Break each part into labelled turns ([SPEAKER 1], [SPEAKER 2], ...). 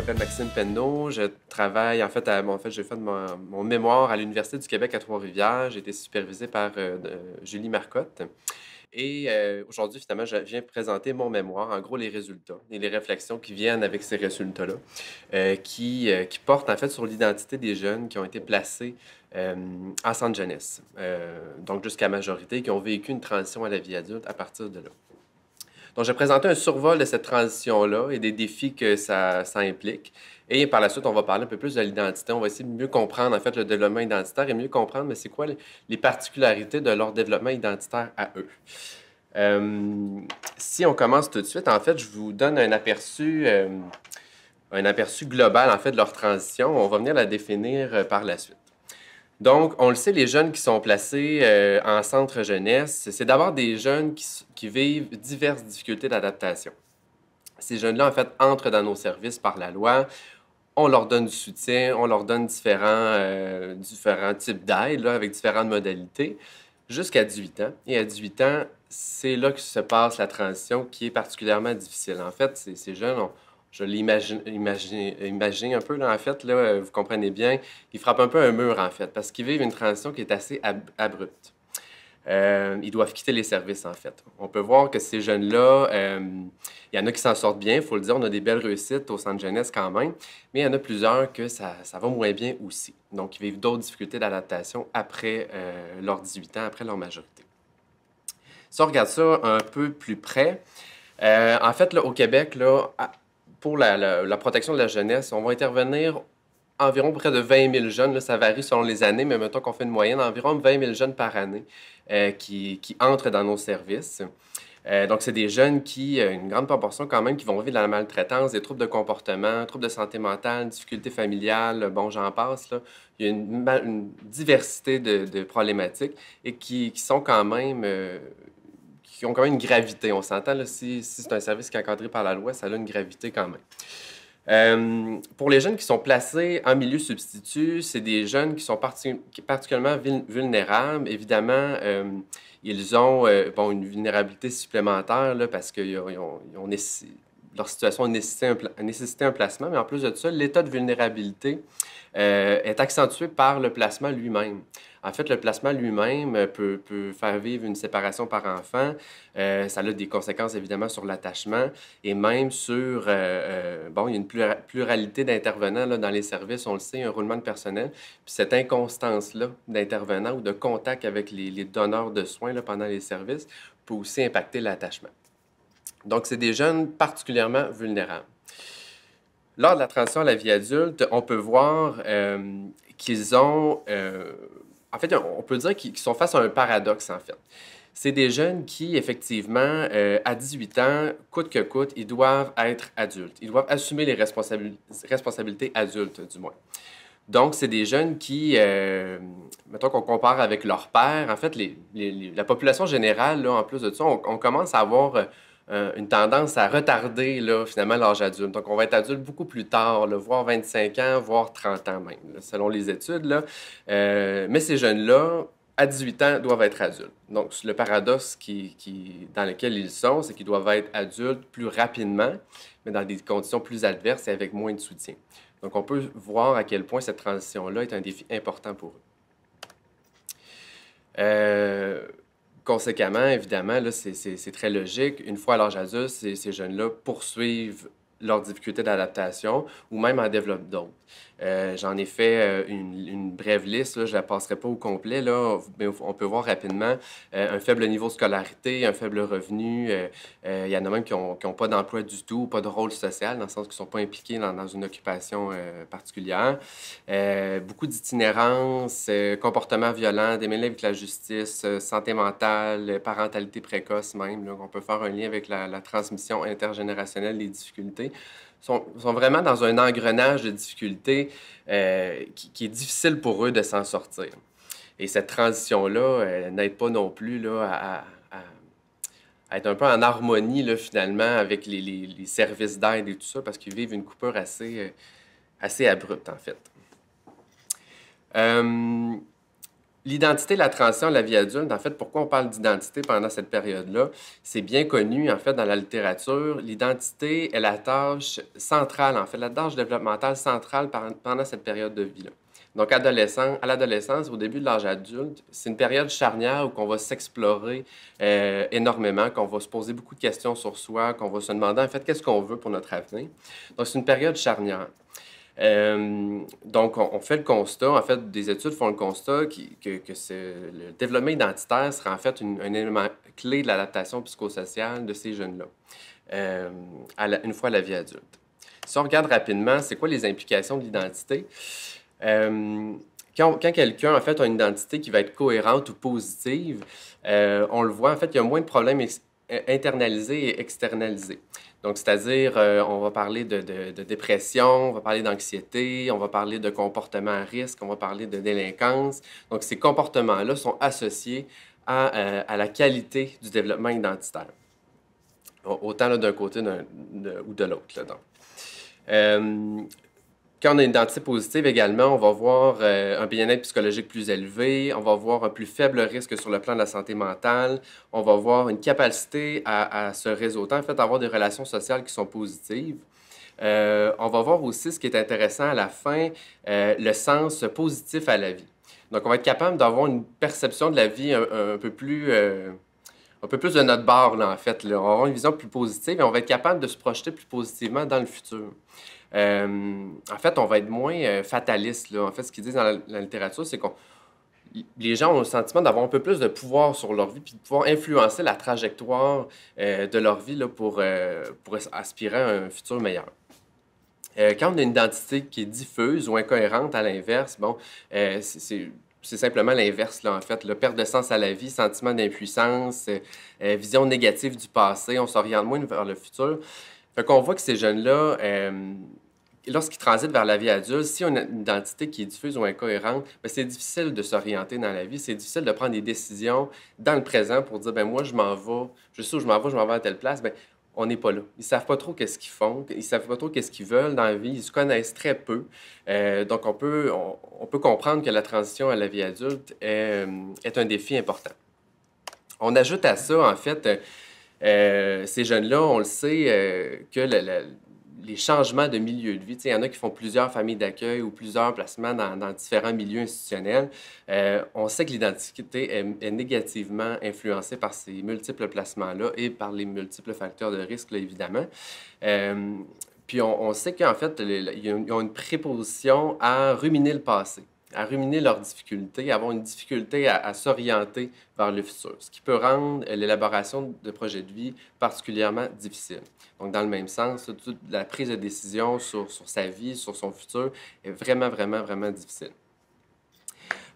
[SPEAKER 1] m'appelle Maxime Penneau. Je travaille, j'ai fait mon mémoire à l'Université du Québec à Trois-Rivières. J'ai été supervisé par Julie Marcotte. Et aujourd'hui, finalement, je viens présenter mon mémoire, en gros, les résultats et les réflexions qui viennent avec ces résultats-là, qui portent en fait sur l'identité des jeunes qui ont été placés en centre jeunesse, donc jusqu'à majorité, qui ont vécu une transition à la vie adulte à partir de là. Donc, je vais présenter un survol de cette transition-là et des défis que ça implique. Et par la suite, on va parler un peu plus de l'identité. On va essayer de mieux comprendre, en fait, le développement identitaire et mieux comprendre, mais c'est quoi les particularités de leur développement identitaire à eux. Si on commence tout de suite, en fait, je vous donne un aperçu global, en fait, de leur transition. On va venir la définir par la suite. Donc, on le sait, les jeunes qui sont placés en centre jeunesse, c'est d'abord des jeunes qui vivent diverses difficultés d'adaptation. Ces jeunes-là, en fait, entrent dans nos services par la loi. On leur donne du soutien, on leur donne différents types d'aide avec différentes modalités jusqu'à 18 ans. Et à 18 ans, c'est là que se passe la transition qui est particulièrement difficile. En fait, ces jeunes, je l'imagine un peu, là, en fait, là, vous comprenez bien, ils frappent un peu un mur, en fait, parce qu'ils vivent une transition qui est assez abrupte. Ils doivent quitter les services, en fait. On peut voir que ces jeunes-là, il y en a qui s'en sortent bien, il faut le dire, on a des belles réussites au centre jeunesse quand même, mais il y en a plusieurs que ça va moins bien aussi. Donc, ils vivent d'autres difficultés d'adaptation après leurs 18 ans, après leur majorité. Si on regarde ça un peu plus près, en fait, là, au Québec, là, pour la protection de la jeunesse, on va intervenir environ près de 20 000 jeunes. Là, ça varie selon les années, mais mettons qu'on fait une moyenne d'environ 20 000 jeunes par année qui entrent dans nos services. Donc, c'est des jeunes une grande proportion quand même, qui vont vivre de la maltraitance, des troubles de comportement, troubles de santé mentale, difficultés familiales, bon, j'en passe. Là. Il y a une diversité de problématiques et qui sont quand même... qui ont quand même une gravité. On s'entend, là, si c'est un service qui est encadré par la loi, ça a une gravité quand même. Pour les jeunes qui sont placés en milieu substitut, c'est des jeunes qui sont particulièrement vulnérables. Évidemment, ils ont une vulnérabilité supplémentaire là, parce que leur situation a nécessité un placement, mais en plus de ça, l'état de vulnérabilité est accentué par le placement lui-même. En fait, le placement lui-même peut faire vivre une séparation par enfant. Ça a des conséquences évidemment sur l'attachement et même sur... il y a une pluralité d'intervenants là, dans les services, on le sait, un roulement de personnel. Puis cette inconstance-là d'intervenants ou de contact avec les donneurs de soins là, pendant les services peut aussi impacter l'attachement. Donc, c'est des jeunes particulièrement vulnérables. Lors de la transition à la vie adulte, on peut voir qu'ils ont... en fait, on peut dire qu'ils sont face à un paradoxe, en fait. C'est des jeunes qui, effectivement, à 18 ans, coûte que coûte, ils doivent être adultes. Ils doivent assumer les responsabilités adultes, du moins. Donc, c'est des jeunes qui, mettons qu'on compare avec leur père, en fait, la population générale, là, en plus de ça, on commence à avoir une tendance à retarder, là, finalement, l'âge adulte. Donc, on va être adulte beaucoup plus tard, là, voire 25 ans, voire 30 ans même, là, selon les études. Là. Mais ces jeunes-là, à 18 ans, doivent être adultes. Donc, le paradoxe dans lequel ils sont, c'est qu'ils doivent être adultes plus rapidement, mais dans des conditions plus adverses et avec moins de soutien. Donc, on peut voir à quel point cette transition-là est un défi important pour eux. Conséquemment, évidemment, là, c'est très logique. Une fois à l'âge adulte, ces jeunes-là poursuivent leurs difficultés d'adaptation ou même en développent d'autres. J'en ai fait une brève liste, là, je ne la passerai pas au complet, là, mais on peut voir rapidement un faible niveau de scolarité, un faible revenu. Il y en a même qui n'ont pas d'emploi du tout, pas de rôle social, dans le sens qu'ils ne sont pas impliqués dans une occupation particulière. Beaucoup d'itinérance, comportements violents, démêlés avec la justice, santé mentale, parentalité précoce même. Là, on peut faire un lien avec la transmission intergénérationnelle des difficultés. Sont vraiment dans un engrenage de difficultés qui est difficile pour eux de s'en sortir. Et cette transition-là n'aide pas non plus là, à être un peu en harmonie là, finalement avec les services d'aide et tout ça, parce qu'ils vivent une coupure assez abrupte en fait. L'identité, la transition à la vie adulte, en fait, pourquoi on parle d'identité pendant cette période-là? C'est bien connu, en fait, dans la littérature. L'identité est la tâche centrale, en fait, la tâche développementale centrale pendant cette période de vie-là. Donc, à l'adolescence, au début de l'âge adulte, c'est une période charnière où on va s'explorer énormément, qu'on va se poser beaucoup de questions sur soi, qu'on va se demander, en fait, qu'est-ce qu'on veut pour notre avenir. Donc, c'est une période charnière. Donc, on fait le constat, en fait, des études font le constat que le développement identitaire sera en fait un élément clé de l'adaptation psychosociale de ces jeunes-là, une fois à la vie adulte. Si on regarde rapidement, c'est quoi les implications de l'identité? Quand quelqu'un, en fait, a une identité qui va être cohérente ou positive, on le voit, en fait, il y a moins de problèmes internalisés et externalisés. Donc, c'est-à-dire, on va parler de dépression, on va parler d'anxiété, on va parler de comportements à risque, on va parler de délinquance. Donc, ces comportements-là sont associés à la qualité du développement identitaire, autant d'un côté ou de l'autre. Quand on a une identité positive également, on va voir un bien-être psychologique plus élevé, on va voir un plus faible risque sur le plan de la santé mentale, on va voir une capacité à se réseauter, en fait, à avoir des relations sociales qui sont positives. On va voir aussi ce qui est intéressant à la fin, le sens positif à la vie. Donc, on va être capable d'avoir une perception de la vie un peu plus de notre bord, là, en fait. Là. On va avoir une vision plus positive et on va être capable de se projeter plus positivement dans le futur. En fait, on va être moins fataliste. Là. En fait, ce qu'ils disent dans la littérature, c'est que les gens ont le sentiment d'avoir un peu plus de pouvoir sur leur vie puis de pouvoir influencer la trajectoire de leur vie là, pour aspirer à un futur meilleur. Quand on a une identité qui est diffuse ou incohérente, à l'inverse, bon, c'est simplement l'inverse, là, en fait. La perte de sens à la vie, sentiment d'impuissance, vision négative du passé, on s'oriente moins vers le futur. Fait qu'on voit que ces jeunes-là, lorsqu'ils transitent vers la vie adulte, si on a une identité qui est diffuse ou incohérente, bien, c'est difficile de s'orienter dans la vie, c'est difficile de prendre des décisions dans le présent pour dire, ben moi, je m'en vais, je sais où je m'en vais à telle place. Bien, on n'est pas là. Ils ne savent pas trop qu'est-ce qu'ils font, ils ne savent pas trop qu'est-ce qu'ils veulent dans la vie, ils se connaissent très peu. Donc, on peut comprendre que la transition à la vie adulte est un défi important. On ajoute à ça, en fait, ces jeunes-là, on le sait, que les changements de milieu de vie, il y en a qui font plusieurs familles d'accueil ou plusieurs placements dans différents milieux institutionnels. On sait que l'identité est négativement influencée par ces multiples placements-là et par les multiples facteurs de risque, là, évidemment. Puis on sait qu'en fait, ils ont une préposition à ruminer le passé, à ruminer leurs difficultés, à avoir une difficulté à s'orienter vers le futur, ce qui peut rendre l'élaboration de projets de vie particulièrement difficile. Donc, dans le même sens, toute la prise de décision sur sa vie, sur son futur, est vraiment, vraiment, vraiment difficile.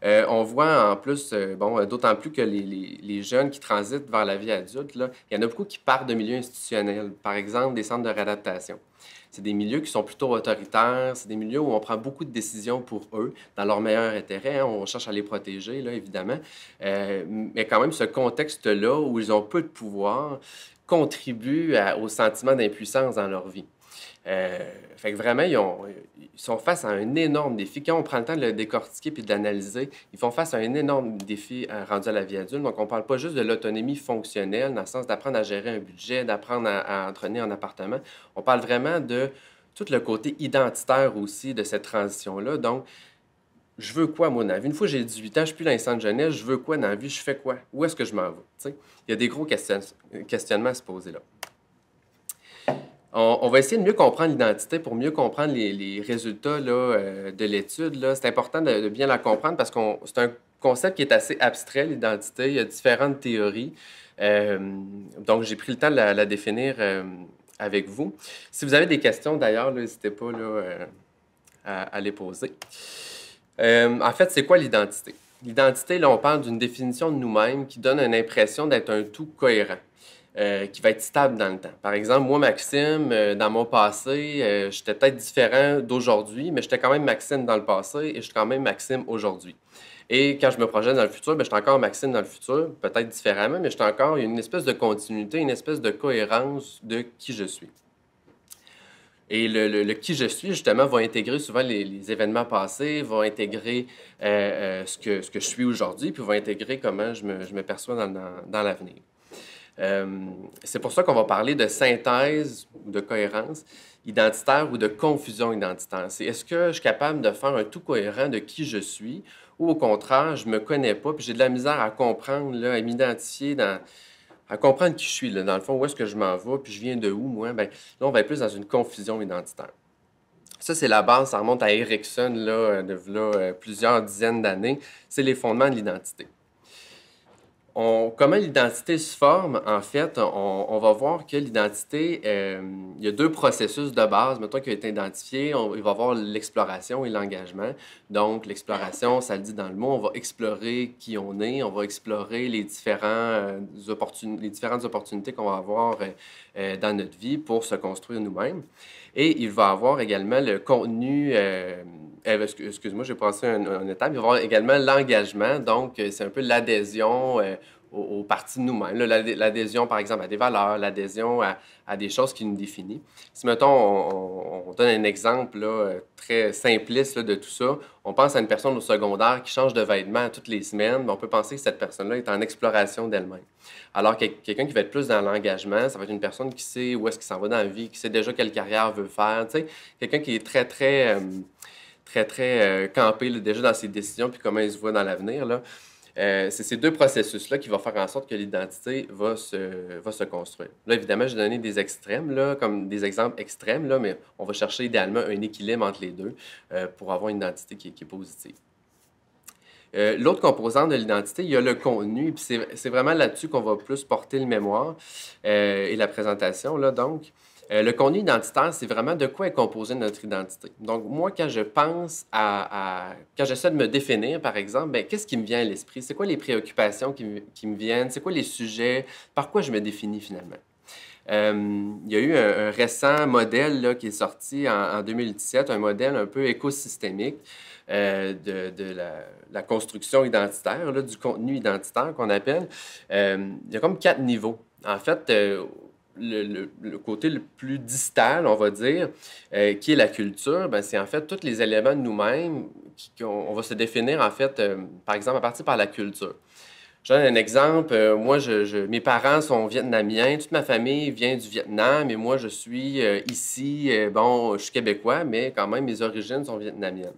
[SPEAKER 1] On voit en plus, d'autant plus que les jeunes qui transitent vers la vie adulte, là, il y en a beaucoup qui partent de milieux institutionnels, par exemple des centres de réadaptation. C'est des milieux qui sont plutôt autoritaires, c'est des milieux où on prend beaucoup de décisions pour eux, dans leur meilleur intérêt, hein, on cherche à les protéger, là, évidemment. Mais quand même, ce contexte-là, où ils ont peu de pouvoir, contribue au sentiment d'impuissance dans leur vie. Fait que vraiment, ils sont face à un énorme défi. Quand on prend le temps de le décortiquer puis de l'analyser, ils font face à un énorme défi rendu à la vie adulte. Donc, on ne parle pas juste de l'autonomie fonctionnelle, dans le sens d'apprendre à gérer un budget, d'apprendre à entretenir un appartement. On parle vraiment de tout le côté identitaire aussi de cette transition-là. Donc, je veux quoi, moi, dans la vie? Une fois que j'ai 18 ans, je ne suis plus dans les centres de jeunesse, je veux quoi dans la vie? Je fais quoi? Où est-ce que je m'en vais? T'sais? Il y a des gros questionnements à se poser là. On va essayer de mieux comprendre l'identité pour mieux comprendre les résultats là, de l'étude. Là. C'est important de bien la comprendre parce que c'est un concept qui est assez abstrait, l'identité. Il y a différentes théories. Donc, j'ai pris le temps de la définir avec vous. Si vous avez des questions, d'ailleurs, n'hésitez pas là, à les poser. En fait, c'est quoi l'identité? L'identité, là, on parle d'une définition de nous-mêmes qui donne une impression d'être un tout cohérent. Qui va être stable dans le temps. Par exemple, moi, Maxime, dans mon passé, j'étais peut-être différent d'aujourd'hui, mais j'étais quand même Maxime dans le passé et je suis quand même Maxime aujourd'hui. Et quand je me projette dans le futur, bien, je suis encore Maxime dans le futur, peut-être différemment, mais il y a une espèce de continuité, une espèce de cohérence de qui je suis. Et le qui je suis, justement, va intégrer souvent les événements passés, va intégrer ce que je suis aujourd'hui, puis va intégrer comment je me perçois dans l'avenir. C'est pour ça qu'on va parler de synthèse ou de cohérence identitaire ou de confusion identitaire. C'est est-ce que je suis capable de faire un tout cohérent de qui je suis ou au contraire, je me connais pas puis j'ai de la misère à comprendre, là, à m'identifier à comprendre qui je suis, là, dans le fond, où est-ce que je m'en vais, puis je viens de où, moi, ben, là, on va être plus dans une confusion identitaire. Ça, c'est la base, ça remonte à Erickson, là, plusieurs dizaines d'années. C'est les fondements de l'identité. Comment l'identité se forme, en fait, on va voir que l'identité, il y a deux processus de base, mettons, qui ont été identifiés. Il va y avoir l'exploration et l'engagement. Donc, l'exploration, ça le dit dans le mot, on va explorer qui on est, on va explorer les différentes opportunités qu'on va avoir dans notre vie pour se construire nous-mêmes. Et il va y avoir également le contenu, excuse-moi, j'ai passé une étape, il va y avoir également l'engagement, donc c'est un peu l'adhésion aux parties de nous-mêmes. L'adhésion, par exemple, à des valeurs, l'adhésion à des choses qui nous définissent. Si, mettons, on donne un exemple là, très simpliste là, de tout ça, on pense à une personne au secondaire qui change de vêtements toutes les semaines, mais on peut penser que cette personne-là est en exploration d'elle-même. Alors, quelqu'un qui va être plus dans l'engagement, ça va être une personne qui sait où est-ce qu'il s'en va dans la vie, qui sait déjà quelle carrière veut faire, tu sais, quelqu'un qui est très campé là, déjà dans ses décisions puis comment il se voit dans l'avenir, là. C'est ces deux processus-là qui vont faire en sorte que l'identité va se construire. Là, évidemment, j'ai donné des extrêmes, là, comme des exemples extrêmes, là, mais on va chercher idéalement un équilibre entre les deux pour avoir une identité qui est positive. L'autre composante de l'identité, il y a le contenu, puis c'est vraiment là-dessus qu'on va plus porter le mémoire et la présentation, là, donc. Le contenu identitaire, c'est vraiment de quoi est composée notre identité. Donc, moi, quand je pense quand j'essaie de me définir, par exemple, bien, qu'est-ce qui me vient à l'esprit? C'est quoi les préoccupations qui me viennent? C'est quoi les sujets? Par quoi je me définis finalement? Il y a eu un récent modèle là, qui est sorti en 2017, un modèle un peu écosystémique de la construction identitaire, là, du contenu identitaire qu'on appelle. Il y a comme 4 niveaux. En fait, le côté le plus distal, on va dire, qui est la culture, ben, c'est en fait tous les éléments de nous-mêmes qu'on va se définir, en fait, par exemple, à partir par la culture. Je donne un exemple. Moi, mes parents sont vietnamiens, toute ma famille vient du Vietnam, et moi, je suis ici, bon, je suis québécois, mais quand même, mes origines sont vietnamiennes.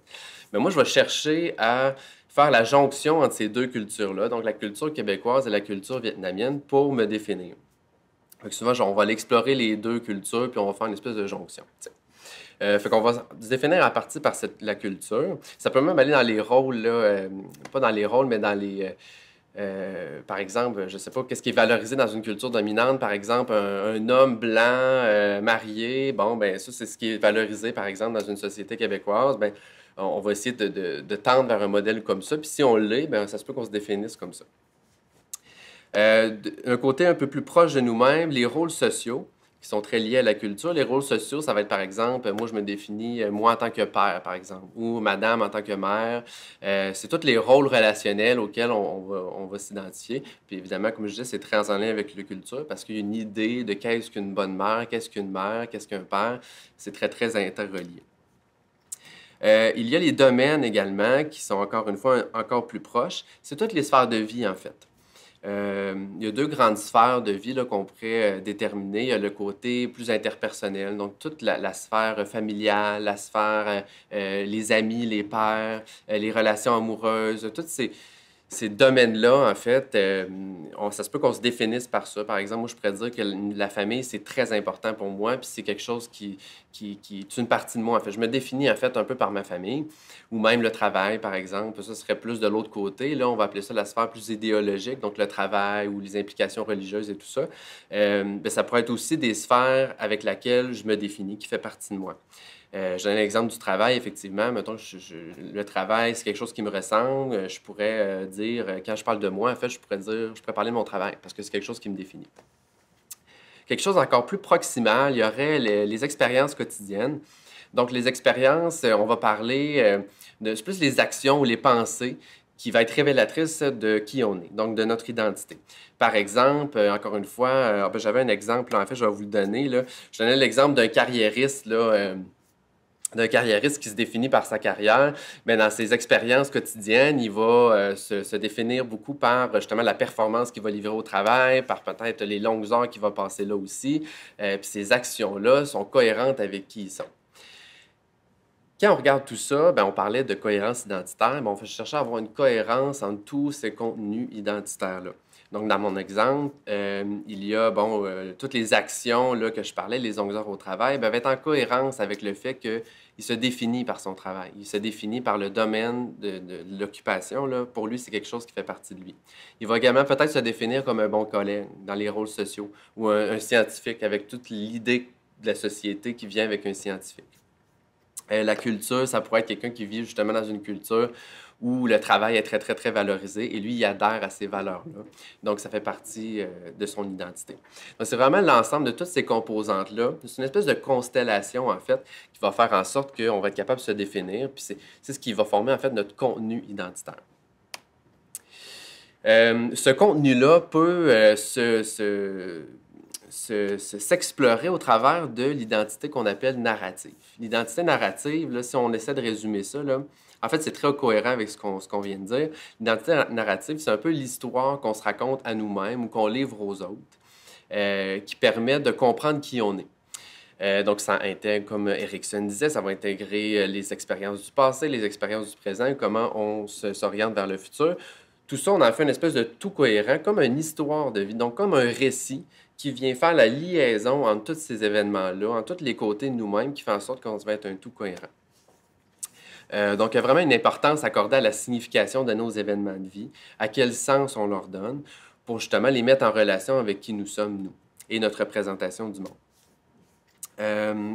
[SPEAKER 1] Mais moi, je vais chercher à faire la jonction entre ces deux cultures-là, donc la culture québécoise et la culture vietnamienne, pour me définir. Fait que souvent, on va aller explorer les deux cultures, puis on va faire une espèce de jonction. Fait qu'on va se définir à partir par la culture. Ça peut même aller dans les rôles, là, pas dans les rôles, mais dans les... par exemple, je ne sais pas, qu'est-ce qui est valorisé dans une culture dominante? Par exemple, un homme blanc marié, bon, ben ça, c'est ce qui est valorisé, par exemple, dans une société québécoise. Ben, on va essayer de tendre vers un modèle comme ça. Puis si on l'est, ben, ça se peut qu'on se définisse comme ça. Un côté un peu plus proche de nous-mêmes, les rôles sociaux qui sont très liés à la culture. Les rôles sociaux, ça va être par exemple, moi je me définis moi en tant que père, par exemple, ou madame en tant que mère. C'est tous les rôles relationnels auxquels on va s'identifier. Puis évidemment, comme je disais, c'est très en lien avec la culture parce qu'il y a une idée de qu'est-ce qu'une bonne mère, qu'est-ce qu'une mère, qu'est-ce qu'un père. C'est très, très interrelié. Il y a les domaines également qui sont encore une fois encore plus proches. C'est toutes les sphères de vie en fait. Il y a deux grandes sphères de vie qu'on pourrait déterminer. Il y a le côté plus interpersonnel, donc toute la sphère familiale, la sphère les amis, les pères, les relations amoureuses, tous ces domaines-là, en fait, ça se peut qu'on se définisse par ça. Par exemple, moi, je pourrais dire que la famille, c'est très important pour moi, puis c'est quelque chose qui est une partie de moi, en fait. Je me définis, en fait, un peu par ma famille, ou même le travail, par exemple. Ça serait plus de l'autre côté. Là, on va appeler ça la sphère plus idéologique, donc le travail ou les implications religieuses et tout ça. Ben, ça pourrait être aussi des sphères avec lesquelles je me définis, qui fait partie de moi. Je donne l'exemple du travail, effectivement. Mettons, le travail, c'est quelque chose qui me ressemble. Je pourrais dire, quand je parle de moi, en fait, je pourrais parler de mon travail parce que c'est quelque chose qui me définit. Quelque chose encore plus proximal, il y aurait les expériences quotidiennes. Donc, les expériences, on va parler c'est plus les actions ou les pensées qui va être révélatrice de qui on est, donc de notre identité. Par exemple, encore une fois, j'avais un exemple, là, en fait, je vais vous le donner. Là. Je donnais l'exemple d'un carriériste, là, d'un carriériste qui se définit par sa carrière, mais dans ses expériences quotidiennes, il va se définir beaucoup par justement la performance qu'il va livrer au travail, par peut-être les longues heures qu'il va passer là aussi. Puis ces actions-là sont cohérentes avec qui ils sont. Quand on regarde tout ça, ben, on parlait de cohérence identitaire, mais on va chercher à avoir une cohérence entre tous ces contenus identitaires-là. Donc, dans mon exemple, il y a toutes les actions là, que je parlais, les longues heures au travail, ben, va être en cohérence avec le fait qu'il se définit par son travail. Il se définit par le domaine de l'occupation. Là. Pour lui, c'est quelque chose qui fait partie de lui. Il va également peut-être se définir comme un bon collègue dans les rôles sociaux ou un scientifique avec toute l'idée de la société qui vient avec un scientifique. La culture, ça pourrait être quelqu'un qui vit justement dans une culture où le travail est très, très, très valorisé et lui, il adhère à ces valeurs-là. Donc, ça fait partie de son identité. Donc, c'est vraiment l'ensemble de toutes ces composantes-là. C'est une espèce de constellation, en fait, qui va faire en sorte qu'on va être capable de se définir. Puis, c'est ce qui va former, en fait, notre contenu identitaire. Ce contenu-là peut s'explorer au travers de l'identité qu'on appelle narrative. L'identité narrative, là, si on essaie de résumer ça, là, en fait, c'est très cohérent avec ce qu'on vient de dire. L'identité narrative, c'est un peu l'histoire qu'on se raconte à nous-mêmes ou qu'on livre aux autres, qui permet de comprendre qui on est. Donc, ça intègre, comme Erikson disait, ça va intégrer les expériences du passé, les expériences du présent, comment on s'oriente vers le futur. Tout ça, on en fait une espèce de tout cohérent, comme une histoire de vie, donc comme un récit qui vient faire la liaison entre tous ces événements-là, entre tous les côtés de nous-mêmes, qui fait en sorte qu'on va être un tout cohérent. Donc, il y a vraiment une importance accordée à la signification de nos événements de vie, à quel sens on leur donne, pour justement les mettre en relation avec qui nous sommes, nous, et notre représentation du monde.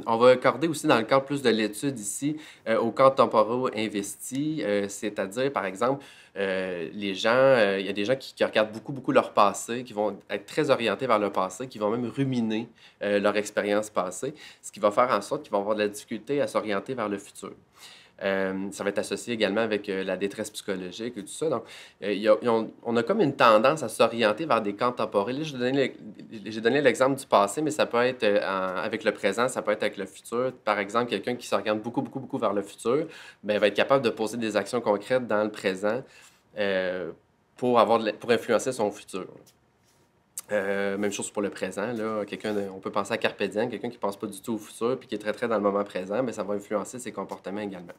[SPEAKER 1] On va accorder aussi dans le cadre plus de l'étude ici au cadre temporel investi, c'est-à-dire, par exemple, les gens, il y a des gens qui regardent beaucoup, beaucoup leur passé, qui vont être très orientés vers le passé, qui vont même ruminer leur expérience passée, ce qui va faire en sorte qu'ils vont avoir de la difficulté à s'orienter vers le futur. Ça va être associé également avec la détresse psychologique et tout ça. Donc, on a comme une tendance à s'orienter vers des camps temporels. Là, j'ai donné l'exemple du passé, mais ça peut être avec le présent, ça peut être avec le futur. Par exemple, quelqu'un qui s'oriente beaucoup, beaucoup, beaucoup vers le futur, bien, va être capable de poser des actions concrètes dans le présent pour influencer son futur. Même chose pour le présent. Là. On peut penser à Carpe Diem, quelqu'un qui ne pense pas du tout au futur puis qui est très, très dans le moment présent, mais ça va influencer ses comportements également.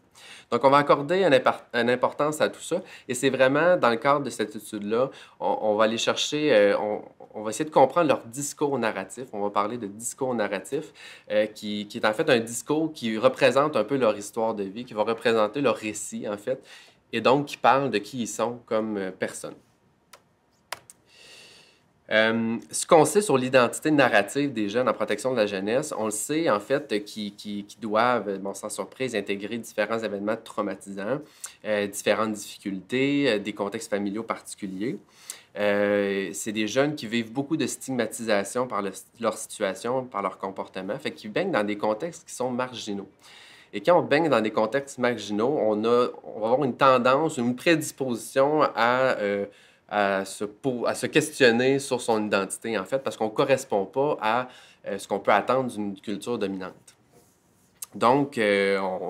[SPEAKER 1] Donc, on va accorder une importance à tout ça. Et c'est vraiment, dans le cadre de cette étude-là, on va aller chercher, on va essayer de comprendre leur discours narratif. On va parler de discours narratif, qui est en fait un discours qui représente un peu leur histoire de vie, qui va représenter leur récit, en fait, et donc qui parle de qui ils sont comme personnes. Ce qu'on sait sur l'identité narrative des jeunes en protection de la jeunesse, on le sait en fait qu'ils doivent, sans surprise, intégrer différents événements traumatisants, différentes difficultés, des contextes familiaux particuliers. C'est des jeunes qui vivent beaucoup de stigmatisation par leur situation, par leur comportement, fait qu'ils baignent dans des contextes qui sont marginaux. Et quand on baigne dans des contextes marginaux, on va avoir une tendance, une prédisposition à se questionner sur son identité, en fait, parce qu'on ne correspond pas à ce qu'on peut attendre d'une culture dominante. Donc,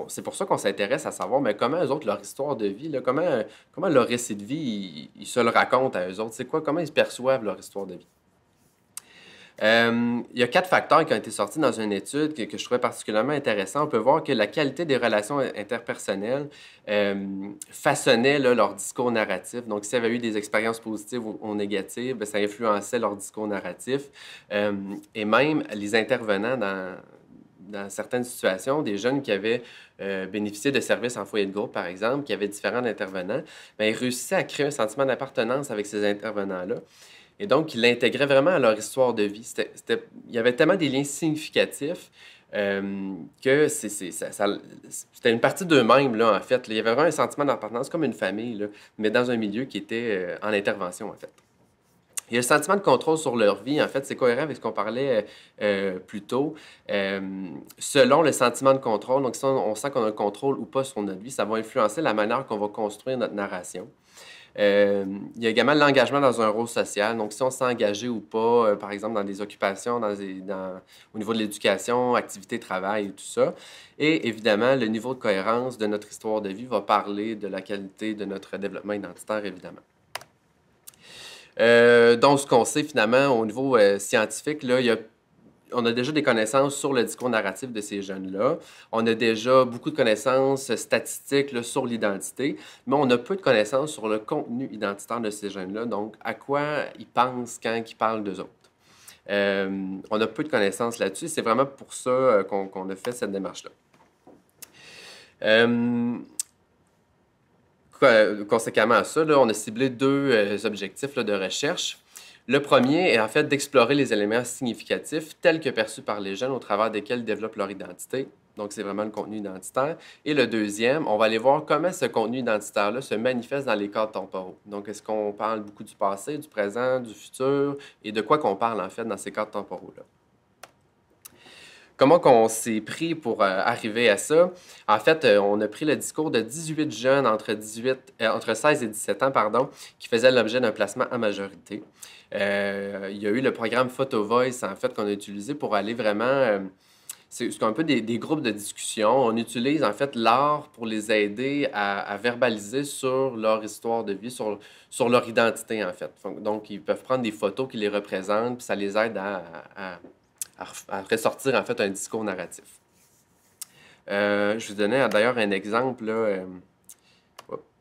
[SPEAKER 1] c'est pour ça qu'on s'intéresse à savoir mais comment eux autres, leur histoire de vie, là, comment leur récit de vie, ils se le racontent à eux autres. C'est quoi, comment ils perçoivent leur histoire de vie? Il y a 4 facteurs qui ont été sortis dans une étude que je trouvais particulièrement intéressant. On peut voir que la qualité des relations interpersonnelles façonnait là, leur discours narratif. Donc, s'il y avait eu des expériences positives ou négatives, bien, ça influençait leur discours narratif. Et même les intervenants dans certaines situations, des jeunes qui avaient bénéficié de services en foyer de groupe, par exemple, qui avaient différents intervenants, bien, ils réussissaient à créer un sentiment d'appartenance avec ces intervenants-là. Et donc, ils l'intégraient vraiment à leur histoire de vie. Il y avait tellement des liens significatifs que c'était une partie d'eux-mêmes, là, en fait. Il y avait vraiment un sentiment d'appartenance comme une famille, là, mais dans un milieu qui était en intervention, en fait. Il y a le sentiment de contrôle sur leur vie, en fait, c'est cohérent avec ce qu'on parlait plus tôt. Selon le sentiment de contrôle, donc si on sent qu'on a le contrôle ou pas sur notre vie, ça va influencer la manière qu'on va construire notre narration. Il y a également l'engagement dans un rôle social. Donc, si on s'est engagé ou pas, par exemple, dans des occupations, au niveau de l'éducation, activité, travail et tout ça. Et évidemment, le niveau de cohérence de notre histoire de vie va parler de la qualité de notre développement identitaire, évidemment. Donc, ce qu'on sait finalement au niveau scientifique, là, on a déjà des connaissances sur le discours narratif de ces jeunes-là. On a déjà beaucoup de connaissances statistiques là, sur l'identité, mais on a peu de connaissances sur le contenu identitaire de ces jeunes-là, donc à quoi ils pensent quand ils parlent d'eux autres. On a peu de connaissances là-dessus. C'est vraiment pour ça qu'on a fait cette démarche-là. Conséquemment à ça, là, on a ciblé deux objectifs là, de recherche. Le premier est en fait d'explorer les éléments significatifs tels que perçus par les jeunes au travers desquels ils développent leur identité. Donc, c'est vraiment le contenu identitaire. Et le deuxième, on va aller voir comment ce contenu identitaire-là se manifeste dans les cadres temporaux. Donc, est-ce qu'on parle beaucoup du passé, du présent, du futur, et de quoi qu'on parle en fait dans ces cadres temporaux-là? Comment on s'est pris pour arriver à ça? En fait, on a pris le discours de 18 jeunes entre 16 et 17 ans, pardon, qui faisaient l'objet d'un placement à majorité. Il y a eu le programme Photo Voice, en fait, qu'on a utilisé pour aller vraiment... c'est un peu des groupes de discussion. On utilise, en fait, l'art pour les aider à verbaliser sur leur histoire de vie, sur leur identité, en fait. Donc, ils peuvent prendre des photos qui les représentent, puis ça les aide à ressortir en fait un discours narratif. Je vous donnais d'ailleurs un exemple. Là,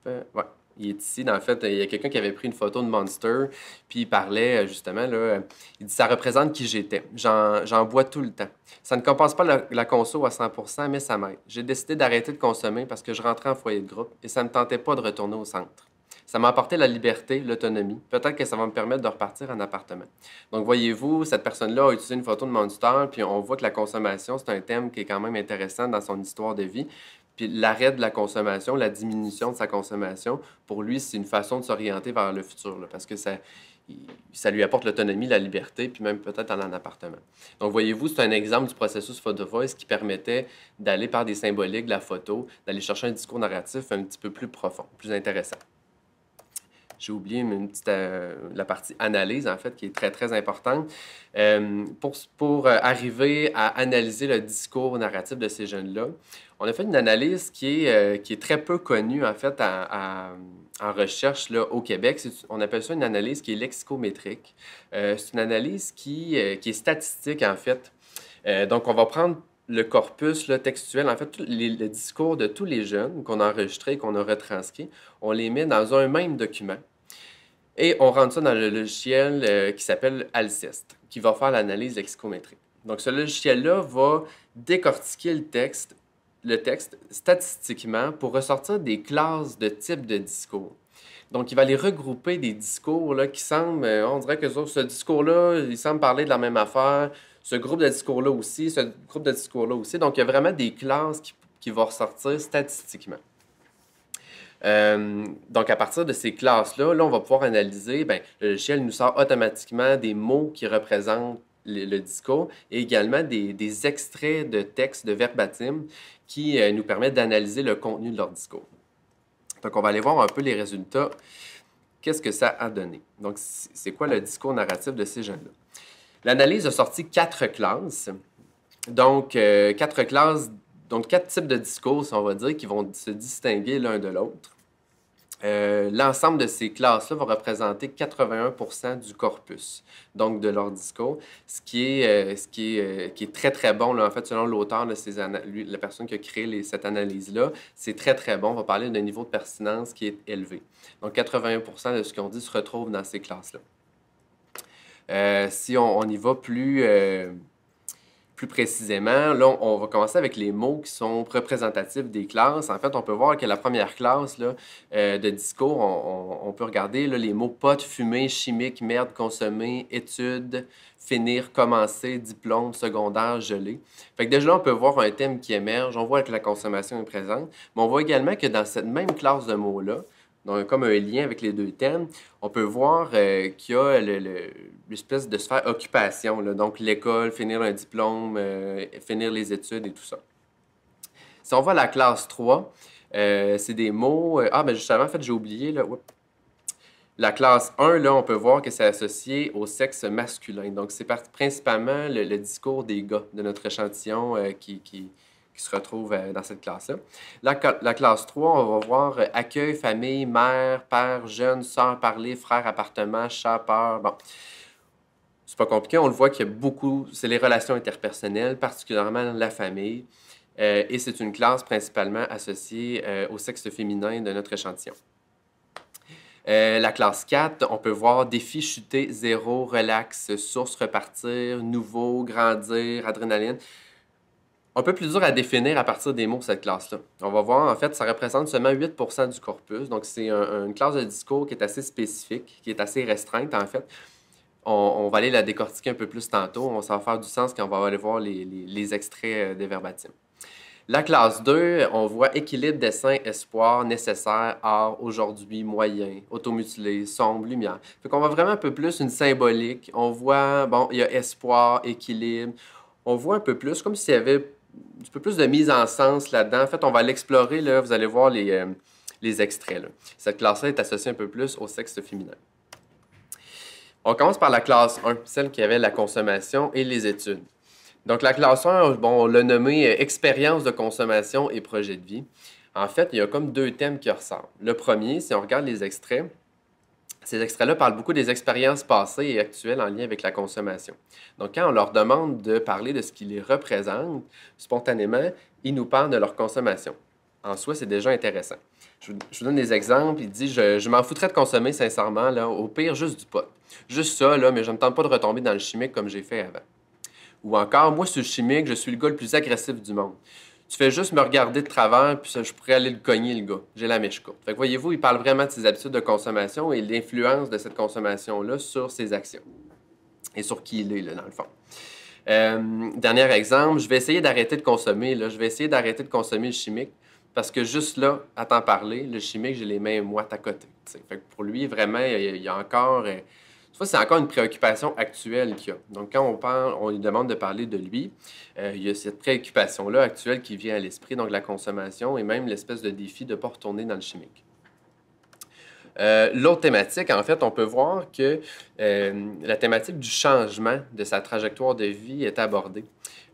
[SPEAKER 1] ouais, il est ici. En fait, il y a quelqu'un qui avait pris une photo de Monster, puis il parlait justement, là, il dit « Ça représente qui j'étais. J'en bois tout le temps. Ça ne compense pas la conso à 100%, mais ça m'aide. J'ai décidé d'arrêter de consommer parce que je rentrais en foyer de groupe et ça ne me tentait pas de retourner au centre. Ça m'a apporté la liberté, l'autonomie. Peut-être que ça va me permettre de repartir en appartement. » Donc, voyez-vous, cette personne-là a utilisé une photo de Monster, puis on voit que la consommation, c'est un thème qui est quand même intéressant dans son histoire de vie. Puis l'arrêt de la consommation, la diminution de sa consommation, pour lui, c'est une façon de s'orienter vers le futur, là, parce que ça lui apporte l'autonomie, la liberté, puis même peut-être aller en appartement. Donc, voyez-vous, c'est un exemple du processus Photo Voice qui permettait d'aller par des symboliques de la photo, d'aller chercher un discours narratif un petit peu plus profond, plus intéressant. J'ai oublié la partie analyse, en fait, qui est très, très importante. Pour arriver à analyser le discours narratif de ces jeunes-là, on a fait une analyse qui est très peu connue, en fait, en recherche là, au Québec. On appelle ça une analyse qui est lexicométrique. C'est une analyse qui est statistique, en fait. Donc, on va prendre le corpus là, textuel, en fait, le discours de tous les jeunes qu'on a enregistrés, qu'on a retranscrits, on les met dans un même document. Et on rentre ça dans le logiciel qui s'appelle Alceste, qui va faire l'analyse lexicométrique. Donc, ce logiciel-là va décortiquer le texte statistiquement pour ressortir des classes de type de discours. Donc, il va aller regrouper des discours là, qui semblent, on dirait que ce discours-là, il semble parler de la même affaire, ce groupe de discours-là aussi, ce groupe de discours-là aussi. Donc, il y a vraiment des classes qui vont ressortir statistiquement. Donc, à partir de ces classes-là, là, on va pouvoir analyser, bien, le logiciel nous sort automatiquement des mots qui représentent le discours et également des extraits de texte, de verbatim, qui nous permettent d'analyser le contenu de leur discours. Donc, on va aller voir un peu les résultats. Qu'est-ce que ça a donné? Donc, c'est quoi le discours narratif de ces jeunes-là? L'analyse a sorti 4 classes. Donc, 4 classes, donc 4 types de discours, si on va dire, qui vont se distinguer l'un de l'autre. L'ensemble de ces classes-là va représenter 81% du corpus, donc de leur discours, ce qui est très, très bon, là, en fait, selon l'auteur, la personne qui a créé cette analyse-là, c'est très, très bon. On va parler d'un niveau de pertinence qui est élevé. Donc, 81% de ce qu'on dit se retrouve dans ces classes-là. Si on y va plus précisément, là, on va commencer avec les mots qui sont représentatifs des classes. En fait, on peut voir que la première classe là, de discours, on peut regarder là, les mots potes, fumer, chimique, merde, consommer, études, finir, commencer, diplôme, secondaire, gelé. Fait que déjà là, on peut voir un thème qui émerge. On voit que la consommation est présente. Mais on voit également que dans cette même classe de mots-là, donc comme un lien avec les deux thèmes, on peut voir qu'il y a l'espèce de sphère occupation, là, donc l'école, finir un diplôme, finir les études et tout ça. Si on va à la classe 3, c'est des mots... ben justement, en fait, j'ai oublié, là, La classe 1, là, on peut voir que c'est associé au sexe masculin. Donc, c'est principalement le discours des gars de notre échantillon qui se retrouve dans cette classe-là. La classe 3, on va voir accueil, famille, mère, père, jeune, sœur, parler, frère, appartement, chat, peur. Bon, c'est pas compliqué. On le voit qu'il y a beaucoup, c'est les relations interpersonnelles, particulièrement la famille. Et c'est une classe principalement associée au sexe féminin de notre échantillon. La classe 4, on peut voir défi, chuter, zéro, relax, source, repartir, nouveau, grandir, adrénaline. Un peu plus dur à définir à partir des mots, cette classe-là. On va voir, en fait, ça représente seulement 8% du corpus. Donc, c'est une classe de discours qui est assez spécifique, qui est assez restreinte, en fait. On va aller la décortiquer un peu plus tantôt. Ça va faire du sens quand on va aller voir les extraits des verbatims. La classe 2, on voit équilibre, dessin, espoir, nécessaire, art, aujourd'hui, moyen, automutilé, sombre, lumière. Fait qu'on voit vraiment un peu plus une symbolique. On voit, bon, il y a espoir, équilibre. On voit un peu plus, comme s'il y avait un peu plus de mise en sens là-dedans. En fait, on va l'explorer, là, vous allez voir les extraits, là. Cette classe-là est associée un peu plus au sexe féminin. On commence par la classe 1, celle qui avait la consommation et les études. Donc, la classe 1, bon, on l'a nommé expérience de consommation et projet de vie. En fait, il y a comme deux thèmes qui ressortent. Le premier, si on regarde les extraits, ces extraits-là parlent beaucoup des expériences passées et actuelles en lien avec la consommation. Donc, quand on leur demande de parler de ce qui les représente, spontanément, ils nous parlent de leur consommation. En soi, c'est déjà intéressant. Je vous donne des exemples. Il dit je m'en foutrais de consommer, sincèrement, là, au pire, juste du pot. Juste ça, là, mais je ne me tente pas de retomber dans le chimique comme j'ai fait avant. Ou encore, moi, sur le chimique, je suis le gars le plus agressif du monde. Tu fais juste me regarder de travers, puis je pourrais aller le cogner, le gars. J'ai la mèche courte. Fait que voyez-vous, il parle vraiment de ses habitudes de consommation et l'influence de cette consommation-là sur ses actions. Et sur qui il est, là, dans le fond. Dernier exemple, je vais essayer d'arrêter de consommer. Là. Je vais essayer d'arrêter de consommer le chimique parce que juste là, à t'en parler, le chimique, j'ai les mains moites à côté. T'sais. Fait que pour lui, vraiment, il y a encore... c'est encore une préoccupation actuelle qu'il y a. Donc, quand on parle, on lui demande de parler de lui, il y a cette préoccupation-là actuelle qui vient à l'esprit, donc la consommation et même l'espèce de défi de ne pas retourner dans le chimique. L'autre thématique, en fait, on peut voir que la thématique du changement de sa trajectoire de vie est abordée.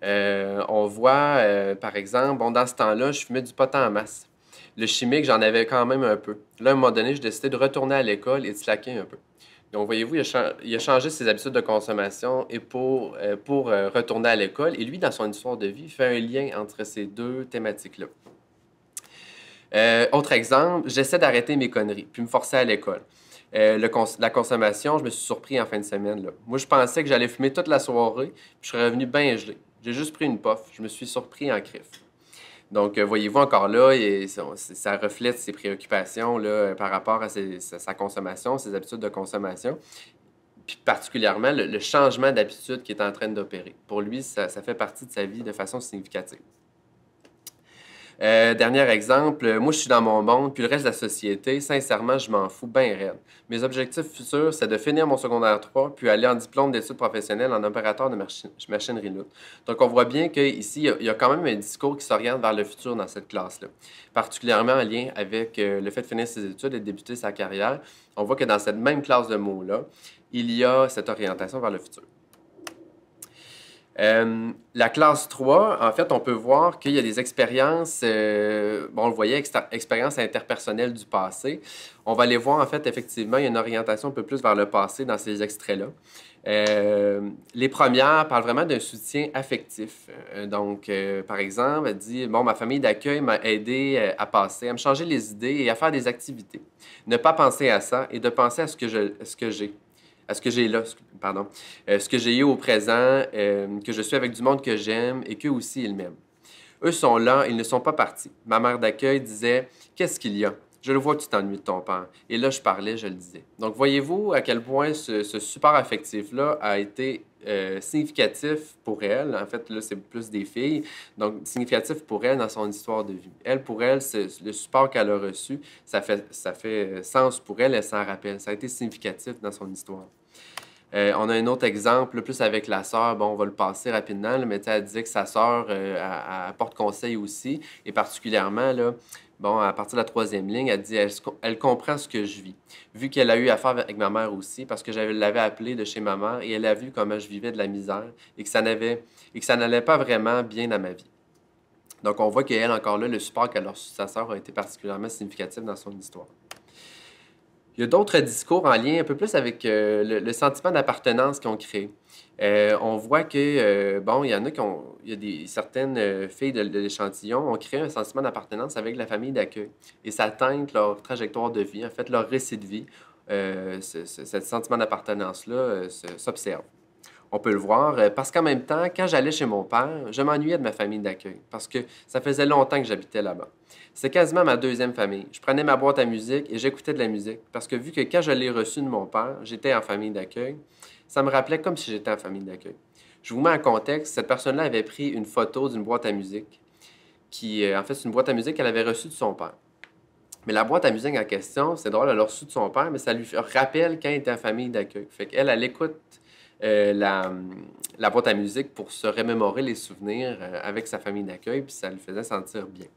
[SPEAKER 1] On voit, par exemple, bon, dans ce temps-là, je fumais du pot en masse. Le chimique, j'en avais quand même un peu. Là, à un moment donné, j'ai décidé de retourner à l'école et de slacker un peu. Donc, voyez-vous, il a changé ses habitudes de consommation et pour retourner à l'école. Et lui, dans son histoire de vie, il fait un lien entre ces deux thématiques-là. Autre exemple, j'essaie d'arrêter mes conneries, puis me forcer à l'école. La consommation, je me suis surpris en fin de semaine. Là. Moi, je pensais que j'allais fumer toute la soirée, puis je serais revenu bien gelé. J'ai juste pris une puff. Je me suis surpris en crif. Donc, voyez-vous encore là, ça reflète ses préoccupations là, par rapport à sa consommation, ses habitudes de consommation, puis particulièrement le changement d'habitude qui est en train d'opérer. Pour lui, ça fait partie de sa vie de façon significative. Dernier exemple, moi je suis dans mon monde, puis le reste de la société, sincèrement, je m'en fous bien raide. Mes objectifs futurs, c'est de finir mon secondaire 3, puis aller en diplôme d'études professionnelles en opérateur de machinerie lourde. Donc on voit bien qu'ici, il y a quand même un discours qui s'oriente vers le futur dans cette classe-là, particulièrement en lien avec le fait de finir ses études et de débuter sa carrière. On voit que dans cette même classe de mots-là, il y a cette orientation vers le futur. La classe 3, en fait, on peut voir qu'il y a des expériences, bon, on le voyait, expériences interpersonnelles du passé. On va les voir, en fait, effectivement, il y a une orientation un peu plus vers le passé dans ces extraits-là. Les premières parlent vraiment d'un soutien affectif. Donc, par exemple, elle dit, bon, ma famille d'accueil m'a aidé à passer, à me changer les idées et à faire des activités. Ne pas penser à ça et de penser à ce que j'ai. À ce que j'ai là, pardon, ce que j'ai eu au présent, que je suis avec du monde que j'aime et qu'eux aussi, ils m'aiment. Eux sont là, ils ne sont pas partis. Ma mère d'accueil disait « Qu'est-ce qu'il y a? Je le vois que tu t'ennuies de ton père. » Et là, je parlais, je le disais. Donc, voyez-vous à quel point ce support affectif-là a été significatif pour elle. En fait, là, c'est plus des filles. Donc, significatif pour elle dans son histoire de vie. Elle, pour elle, le support qu'elle a reçu, ça fait sens pour elle, elle s'en rappelle. Ça a été significatif dans son histoire. On a un autre exemple, plus avec la sœur. Bon, on va le passer rapidement, là, mais elle disait que sa sœur apporte conseil aussi, et particulièrement, là, Bon, à partir de la troisième ligne, elle dit elle comprend ce que je vis. Vu qu'elle a eu affaire avec ma mère aussi, parce que je l'avais appelée de chez ma mère et elle a vu comment je vivais de la misère et que ça n'allait pas vraiment bien dans ma vie. Donc, on voit qu'elle, encore là, le support qu'elle a reçu de sa sœur a été particulièrement significatif dans son histoire. Il y a d'autres discours en lien un peu plus avec le sentiment d'appartenance qu'ils ont créé. On voit que, bon, il y en a il y a certaines filles de l'échantillon ont créé un sentiment d'appartenance avec la famille d'accueil. Et ça teinte leur trajectoire de vie, en fait, leur récit de vie. Ce sentiment d'appartenance-là s'observe. On peut le voir parce qu'en même temps, quand j'allais chez mon père, je m'ennuyais de ma famille d'accueil parce que ça faisait longtemps que j'habitais là-bas. C'est quasiment ma deuxième famille. Je prenais ma boîte à musique et j'écoutais de la musique parce que vu que quand je l'ai reçue de mon père, j'étais en famille d'accueil, ça me rappelait comme si j'étais en famille d'accueil. Je vous mets en contexte, cette personne-là avait pris une photo d'une boîte à musique qui, en fait, c'est une boîte à musique qu'elle avait reçue de son père. Mais la boîte à musique en question, c'est drôle, elle l'a reçue de son père, mais ça lui rappelle quand elle était en famille d'accueil. Fait qu'elle, elle écoute la boîte à musique pour se remémorer les souvenirs avec sa famille d'accueil, puis ça le faisait sentir bien.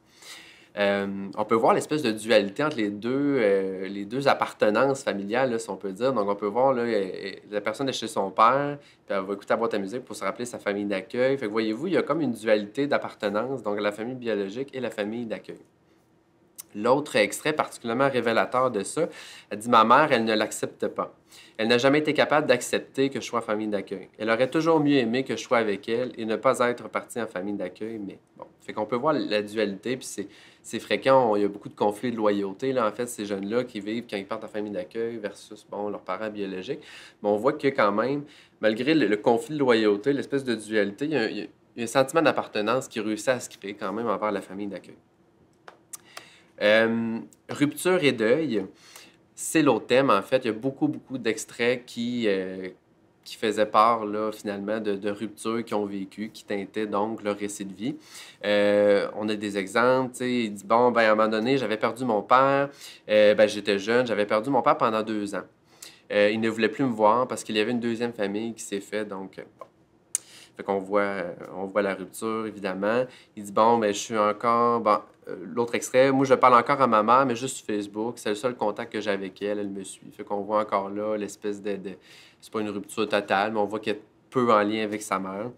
[SPEAKER 1] On peut voir l'espèce de dualité entre les deux appartenances familiales, là, si on peut dire. Donc, on peut voir, là, la personne est chez son père, puis elle va écouter la boîte à musique pour se rappeler sa famille d'accueil. Fait que, voyez-vous, il y a comme une dualité d'appartenance, donc la famille biologique et la famille d'accueil. L'autre extrait particulièrement révélateur de ça, elle dit « Ma mère, elle ne l'accepte pas. Elle n'a jamais été capable d'accepter que je sois en famille d'accueil. Elle aurait toujours mieux aimé que je sois avec elle et ne pas être partie en famille d'accueil, mais bon. » Fait qu'on peut voir la dualité, puis c'est fréquent, il y a beaucoup de conflits de loyauté, là, en fait, ces jeunes-là qui vivent quand ils partent en famille d'accueil versus, bon, leurs parents biologiques. Mais on voit que quand même, malgré le conflit de loyauté, l'espèce de dualité, il y a un sentiment d'appartenance qui réussit à se créer quand même envers la famille d'accueil. Rupture et deuil, c'est l'autre thème, en fait. Il y a beaucoup d'extraits qui faisaient part, là, finalement, de ruptures qu'ils ont vécues, qui teintaient donc leur récit de vie. On a des exemples, tu sais, il dit, bon, ben, à un moment donné, j'avais perdu mon père, ben, j'étais jeune, j'avais perdu mon père pendant 2 ans. Il ne voulait plus me voir parce qu'il y avait une deuxième famille qui s'est faite, donc, bon. Fait qu'on on voit la rupture, évidemment. Il dit, bon, ben, je suis encore... Bon, l'autre extrait, moi, je parle encore à ma mère, mais juste sur Facebook. C'est le seul contact que j'ai avec elle. Elle me suit. Fait qu'on voit encore là l'espèce c'est pas une rupture totale, mais on voit qu'elle est peu en lien avec sa mère.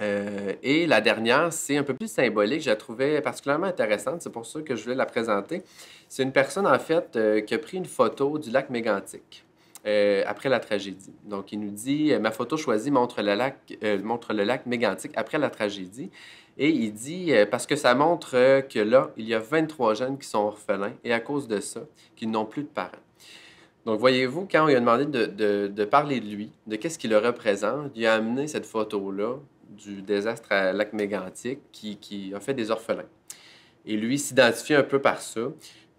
[SPEAKER 1] Et la dernière, c'est un peu plus symbolique. Je la trouvais particulièrement intéressante. C'est pour ça que je voulais la présenter. C'est une personne, en fait, qui a pris une photo du lac Mégantic. Après la tragédie. Donc, il nous dit ma photo choisie montre le lac Mégantic après la tragédie. Et il dit parce que ça montre que là, il y a 23 jeunes qui sont orphelins et à cause de ça, qu'ils n'ont plus de parents. Donc, voyez-vous, quand on lui a demandé de parler de lui, de qu'est-ce qu'il le représente, il a amené cette photo-là du désastre à lac Mégantic qui a fait des orphelins. Et lui s'identifie un peu par ça.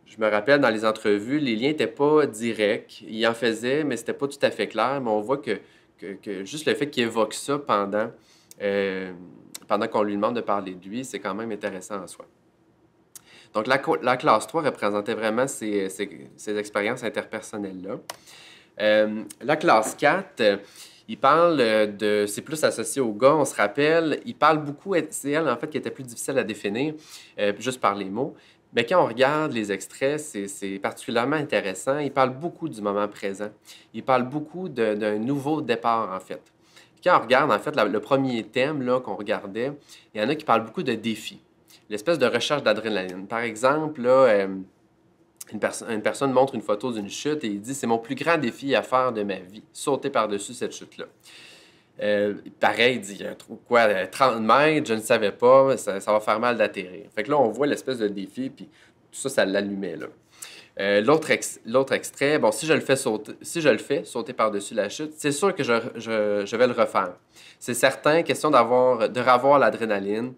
[SPEAKER 1] Je me rappelle, dans les entrevues, les liens n'étaient pas directs. Il en faisait, mais c'était pas tout à fait clair. Mais on voit que juste le fait qu'il évoque ça pendant qu'on lui demande de parler de lui, c'est quand même intéressant en soi. Donc, la classe 3 représentait vraiment ces expériences interpersonnelles-là. La classe 4, il parle c'est plus associé au gars, on se rappelle. Il parle beaucoup, c'est elle, en fait, qui était plus difficile à définir, juste par les mots. Mais quand on regarde les extraits, c'est particulièrement intéressant. Il parle beaucoup du moment présent. Il parle beaucoup d'un nouveau départ, en fait. Quand on regarde, en fait, le premier thème là, qu'on regardait, il y en a qui parlent beaucoup de défis. L'espèce de recherche d'adrénaline. Par exemple, là, une personne montre une photo d'une chute et il dit « C'est mon plus grand défi à faire de ma vie, sauter par-dessus cette chute-là. » Pareil, il dit, il y a quoi, 30 mètres, je ne savais pas, ça va faire mal d'atterrir. Fait que là, on voit l'espèce de défi, puis tout ça, ça l'allumait, là. L'autre extrait, bon, si je le fais sauter par-dessus la chute, c'est sûr que je vais le refaire. C'est certain, question de revoir l'adrénaline.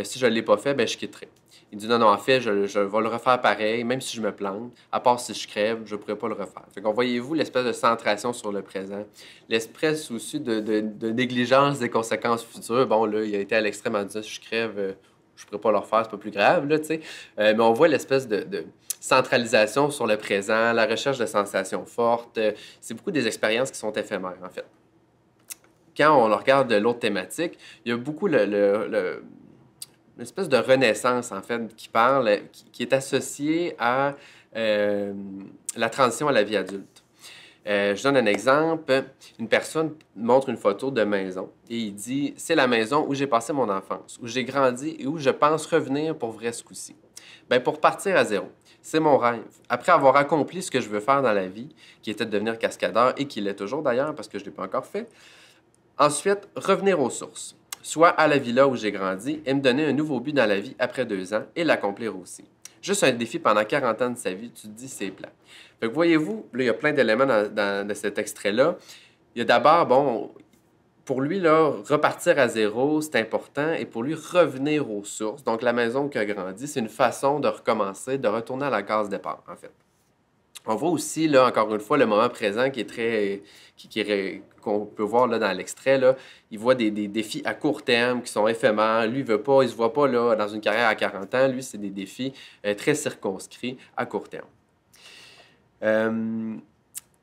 [SPEAKER 1] Si je ne l'ai pas fait, ben, je quitterai. Il dit non, en fait, je vais le refaire pareil, même si je me plante. À part si je crève, je ne pourrais pas le refaire. Fait qu'on voyez-vous l'espèce de centration sur le présent, l'espèce aussi de négligence des conséquences futures. Bon, là, il a été à l'extrême en disant si je crève, je ne pourrais pas le refaire, c'est pas plus grave, là, tu sais. Mais on voit l'espèce de centralisation sur le présent, la recherche de sensations fortes. C'est beaucoup des expériences qui sont éphémères, en fait. Quand on regarde de l'autre thématique, il y a beaucoup une espèce de renaissance, en fait, qui parle, qui est associée à la transition à la vie adulte. Je donne un exemple. Une personne montre une photo de maison et il dit « C'est la maison où j'ai passé mon enfance, où j'ai grandi et où je pense revenir pour vrai ce coup-ci. » Bien, pour partir à zéro, c'est mon rêve. Après avoir accompli ce que je veux faire dans la vie, qui était de devenir cascadeur et qui l'est toujours d'ailleurs parce que je ne l'ai pas encore fait, ensuite, revenir aux sources, soit à la villa où j'ai grandi et me donner un nouveau but dans la vie après 2 ans et l'accomplir aussi. Juste un défi pendant 40 ans de sa vie, tu te dis c'est plat. Fait que voyez-vous, là, il y a plein d'éléments dans cet extrait-là. Il y a d'abord, bon, pour lui, là, repartir à zéro, c'est important. Et pour lui, revenir aux sources, donc la maison qui a grandi, c'est une façon de recommencer, de retourner à la case départ, en fait. On voit aussi, là, encore une fois, le moment présent qui est très. Qu'on peut voir là, dans l'extrait. Là. Il voit des défis à court terme qui sont éphémères. Lui, il veut pas, il se voit pas là, dans une carrière à 40 ans. Lui, c'est des défis très circonscrits à court terme.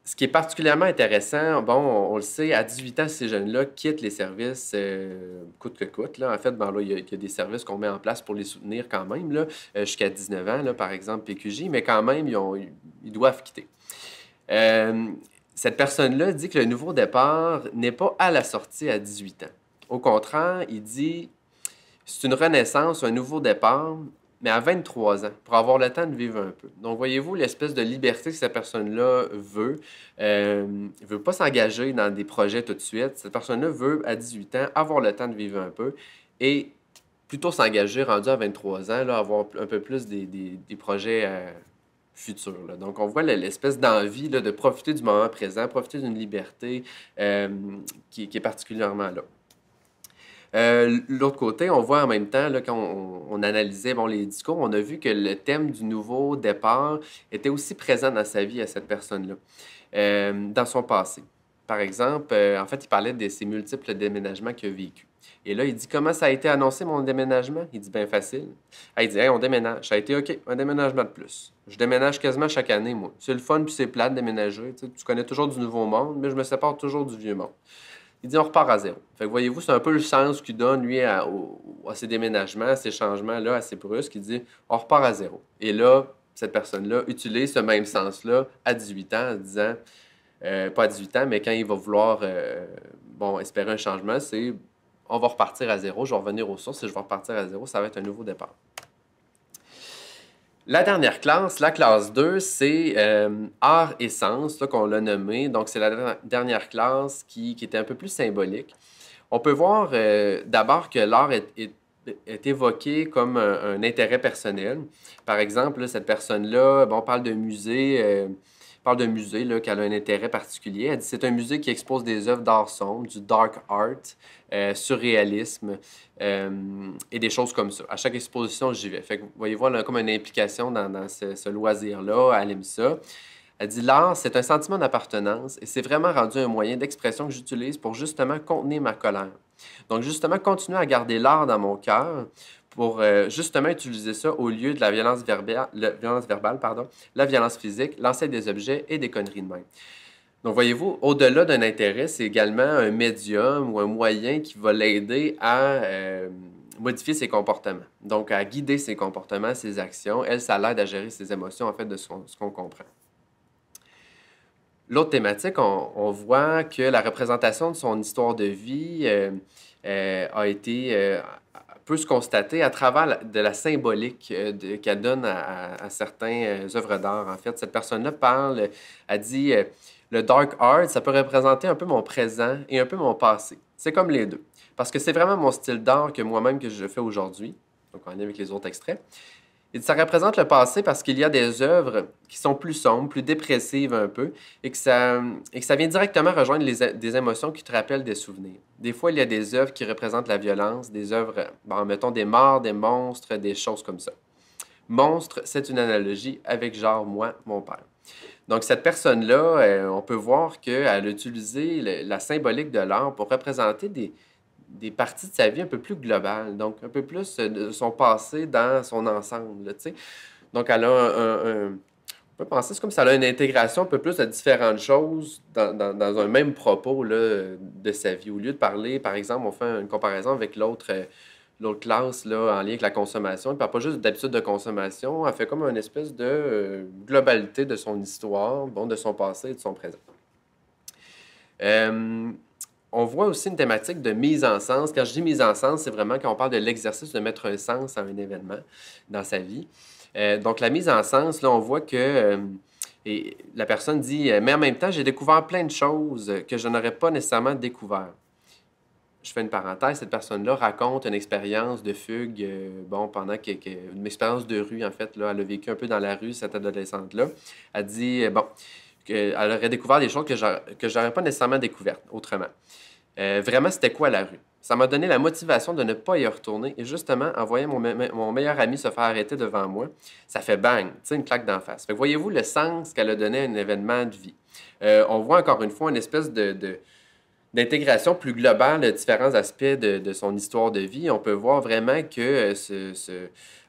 [SPEAKER 1] Ce qui est particulièrement intéressant, bon, on le sait, à 18 ans, ces jeunes-là quittent les services coûte que coûte. Là. En fait, ben, là, il y a des services qu'on met en place pour les soutenir quand même, là, jusqu'à 19 ans, là, par exemple, PQJ, mais quand même, ils doivent quitter. Cette personne-là dit que le nouveau départ n'est pas à la sortie à 18 ans. Au contraire, il dit c'est une renaissance, un nouveau départ, mais à 23 ans, pour avoir le temps de vivre un peu. Donc, voyez-vous l'espèce de liberté que cette personne-là veut. Il ne veut pas s'engager dans des projets tout de suite. Cette personne-là veut, à 18 ans, avoir le temps de vivre un peu et plutôt s'engager, rendu à 23 ans, là, avoir un peu plus des projets futurs. Là. Donc, on voit l'espèce d'envie là, de profiter du moment présent, profiter d'une liberté qui est particulièrement là. L'autre côté, on voit en même temps, là, quand on analysait bon, les discours, on a vu que le thème du nouveau départ était aussi présent dans sa vie à cette personne-là, dans son passé. Par exemple, en fait, il parlait de ses multiples déménagements qu'il a vécu. Et là, il dit comment ça a été annoncé mon déménagement? Il dit bien facile. Il dit hey, on déménage. Ça a été OK, un déménagement de plus. Je déménage quasiment chaque année, moi. C'est le fun puis c'est plate de déménager. Tu connais toujours du nouveau monde, mais je me sépare toujours du vieux monde. Il dit on repart à zéro. Fait que voyez-vous, c'est un peu le sens qu'il donne, lui, à ces déménagements, à ces changements-là assez brusques. Il dit on repart à zéro. Et là, cette personne-là utilise ce même sens-là à 18 ans en disant, pas à 18 ans, mais quand il va vouloir espérer un changement, c'est on va repartir à zéro, je vais revenir aux sources et je vais repartir à zéro, ça va être un nouveau départ. La dernière classe, la classe 2, c'est art et sens, qu'on l'a nommé. Donc, c'est la dernière classe qui était un peu plus symbolique. On peut voir d'abord que l'art est évoqué comme un intérêt personnel. Par exemple, là, cette personne-là, bon, parle de musée là, qu'elle a un intérêt particulier. Elle dit c'est un musée qui expose des œuvres d'art sombre, du dark art, surréalisme et des choses comme ça. À chaque exposition, j'y vais. Fait que, voyez-vous, elle a comme une implication dans ce loisir-là. Elle aime ça. Elle dit l'art, c'est un sentiment d'appartenance et c'est vraiment rendu un moyen d'expression que j'utilise pour justement contenir ma colère. Donc, justement, continuer à garder l'art dans mon cœur pour justement utiliser ça au lieu de la violence verbale, la violence physique, lancer des objets et des conneries de même. Donc, voyez-vous, au-delà d'un intérêt, c'est également un médium ou un moyen qui va l'aider à modifier ses comportements. Donc, à guider ses comportements, ses actions. Elle, ça l'aide à gérer ses émotions, en fait, de ce qu'on comprend. L'autre thématique, on voit que la représentation de son histoire de vie a été peut se constater à travers de la symbolique qu'elle donne à certaines œuvres d'art. En fait, cette personne-là parle, elle dit le dark art, ça peut représenter un peu mon présent et un peu mon passé. C'est comme les deux. Parce que c'est vraiment mon style d'art que moi-même que je fais aujourd'hui. Donc, on est avec les autres extraits. Et ça représente le passé parce qu'il y a des œuvres qui sont plus sombres, plus dépressives un peu, et que ça vient directement rejoindre des émotions qui te rappellent des souvenirs. Des fois, il y a des œuvres qui représentent la violence, des œuvres, mettons des morts, des monstres, des choses comme ça. Monstre, c'est une analogie avec genre moi, mon père. Donc, cette personne-là, on peut voir qu'elle a utilisé la symbolique de l'art pour représenter des parties de sa vie un peu plus globales, donc un peu plus de son passé dans son ensemble. Là, donc, elle a on peut penser, c'est comme si elle a une intégration un peu plus de différentes choses dans un même propos là, de sa vie. Au lieu de parler, par exemple, on fait une comparaison avec l'autre l'autre classe là, en lien avec la consommation. Elle ne parle pas juste d'habitude de consommation, elle fait comme une espèce de globalité de son histoire, bon, de son passé et de son présent. On voit aussi une thématique de mise en sens. Quand je dis mise en sens, c'est vraiment quand on parle de l'exercice de mettre un sens à un événement dans sa vie. Donc, la mise en sens, là, on voit que et la personne dit mais en même temps, j'ai découvert plein de choses que je n'aurais pas nécessairement découvert. Je fais une parenthèse, cette personne-là raconte une expérience de fugue, bon, pendant une expérience de rue, en fait, là, elle a vécu un peu dans la rue, cette adolescente-là. Elle dit, bon, qu'elle aurait découvert des choses que je n'aurais pas nécessairement découvertes autrement. Vraiment, c'était quoi la rue? Ça m'a donné la motivation de ne pas y retourner. Et justement, en voyant mon meilleur ami se faire arrêter devant moi, ça fait bang, tu sais, une claque d'en face. Fait que voyez-vous le sens qu'elle a donné à un événement de vie. On voit encore une fois une espèce d'intégration plus globale de différents aspects de son histoire de vie. On peut voir vraiment que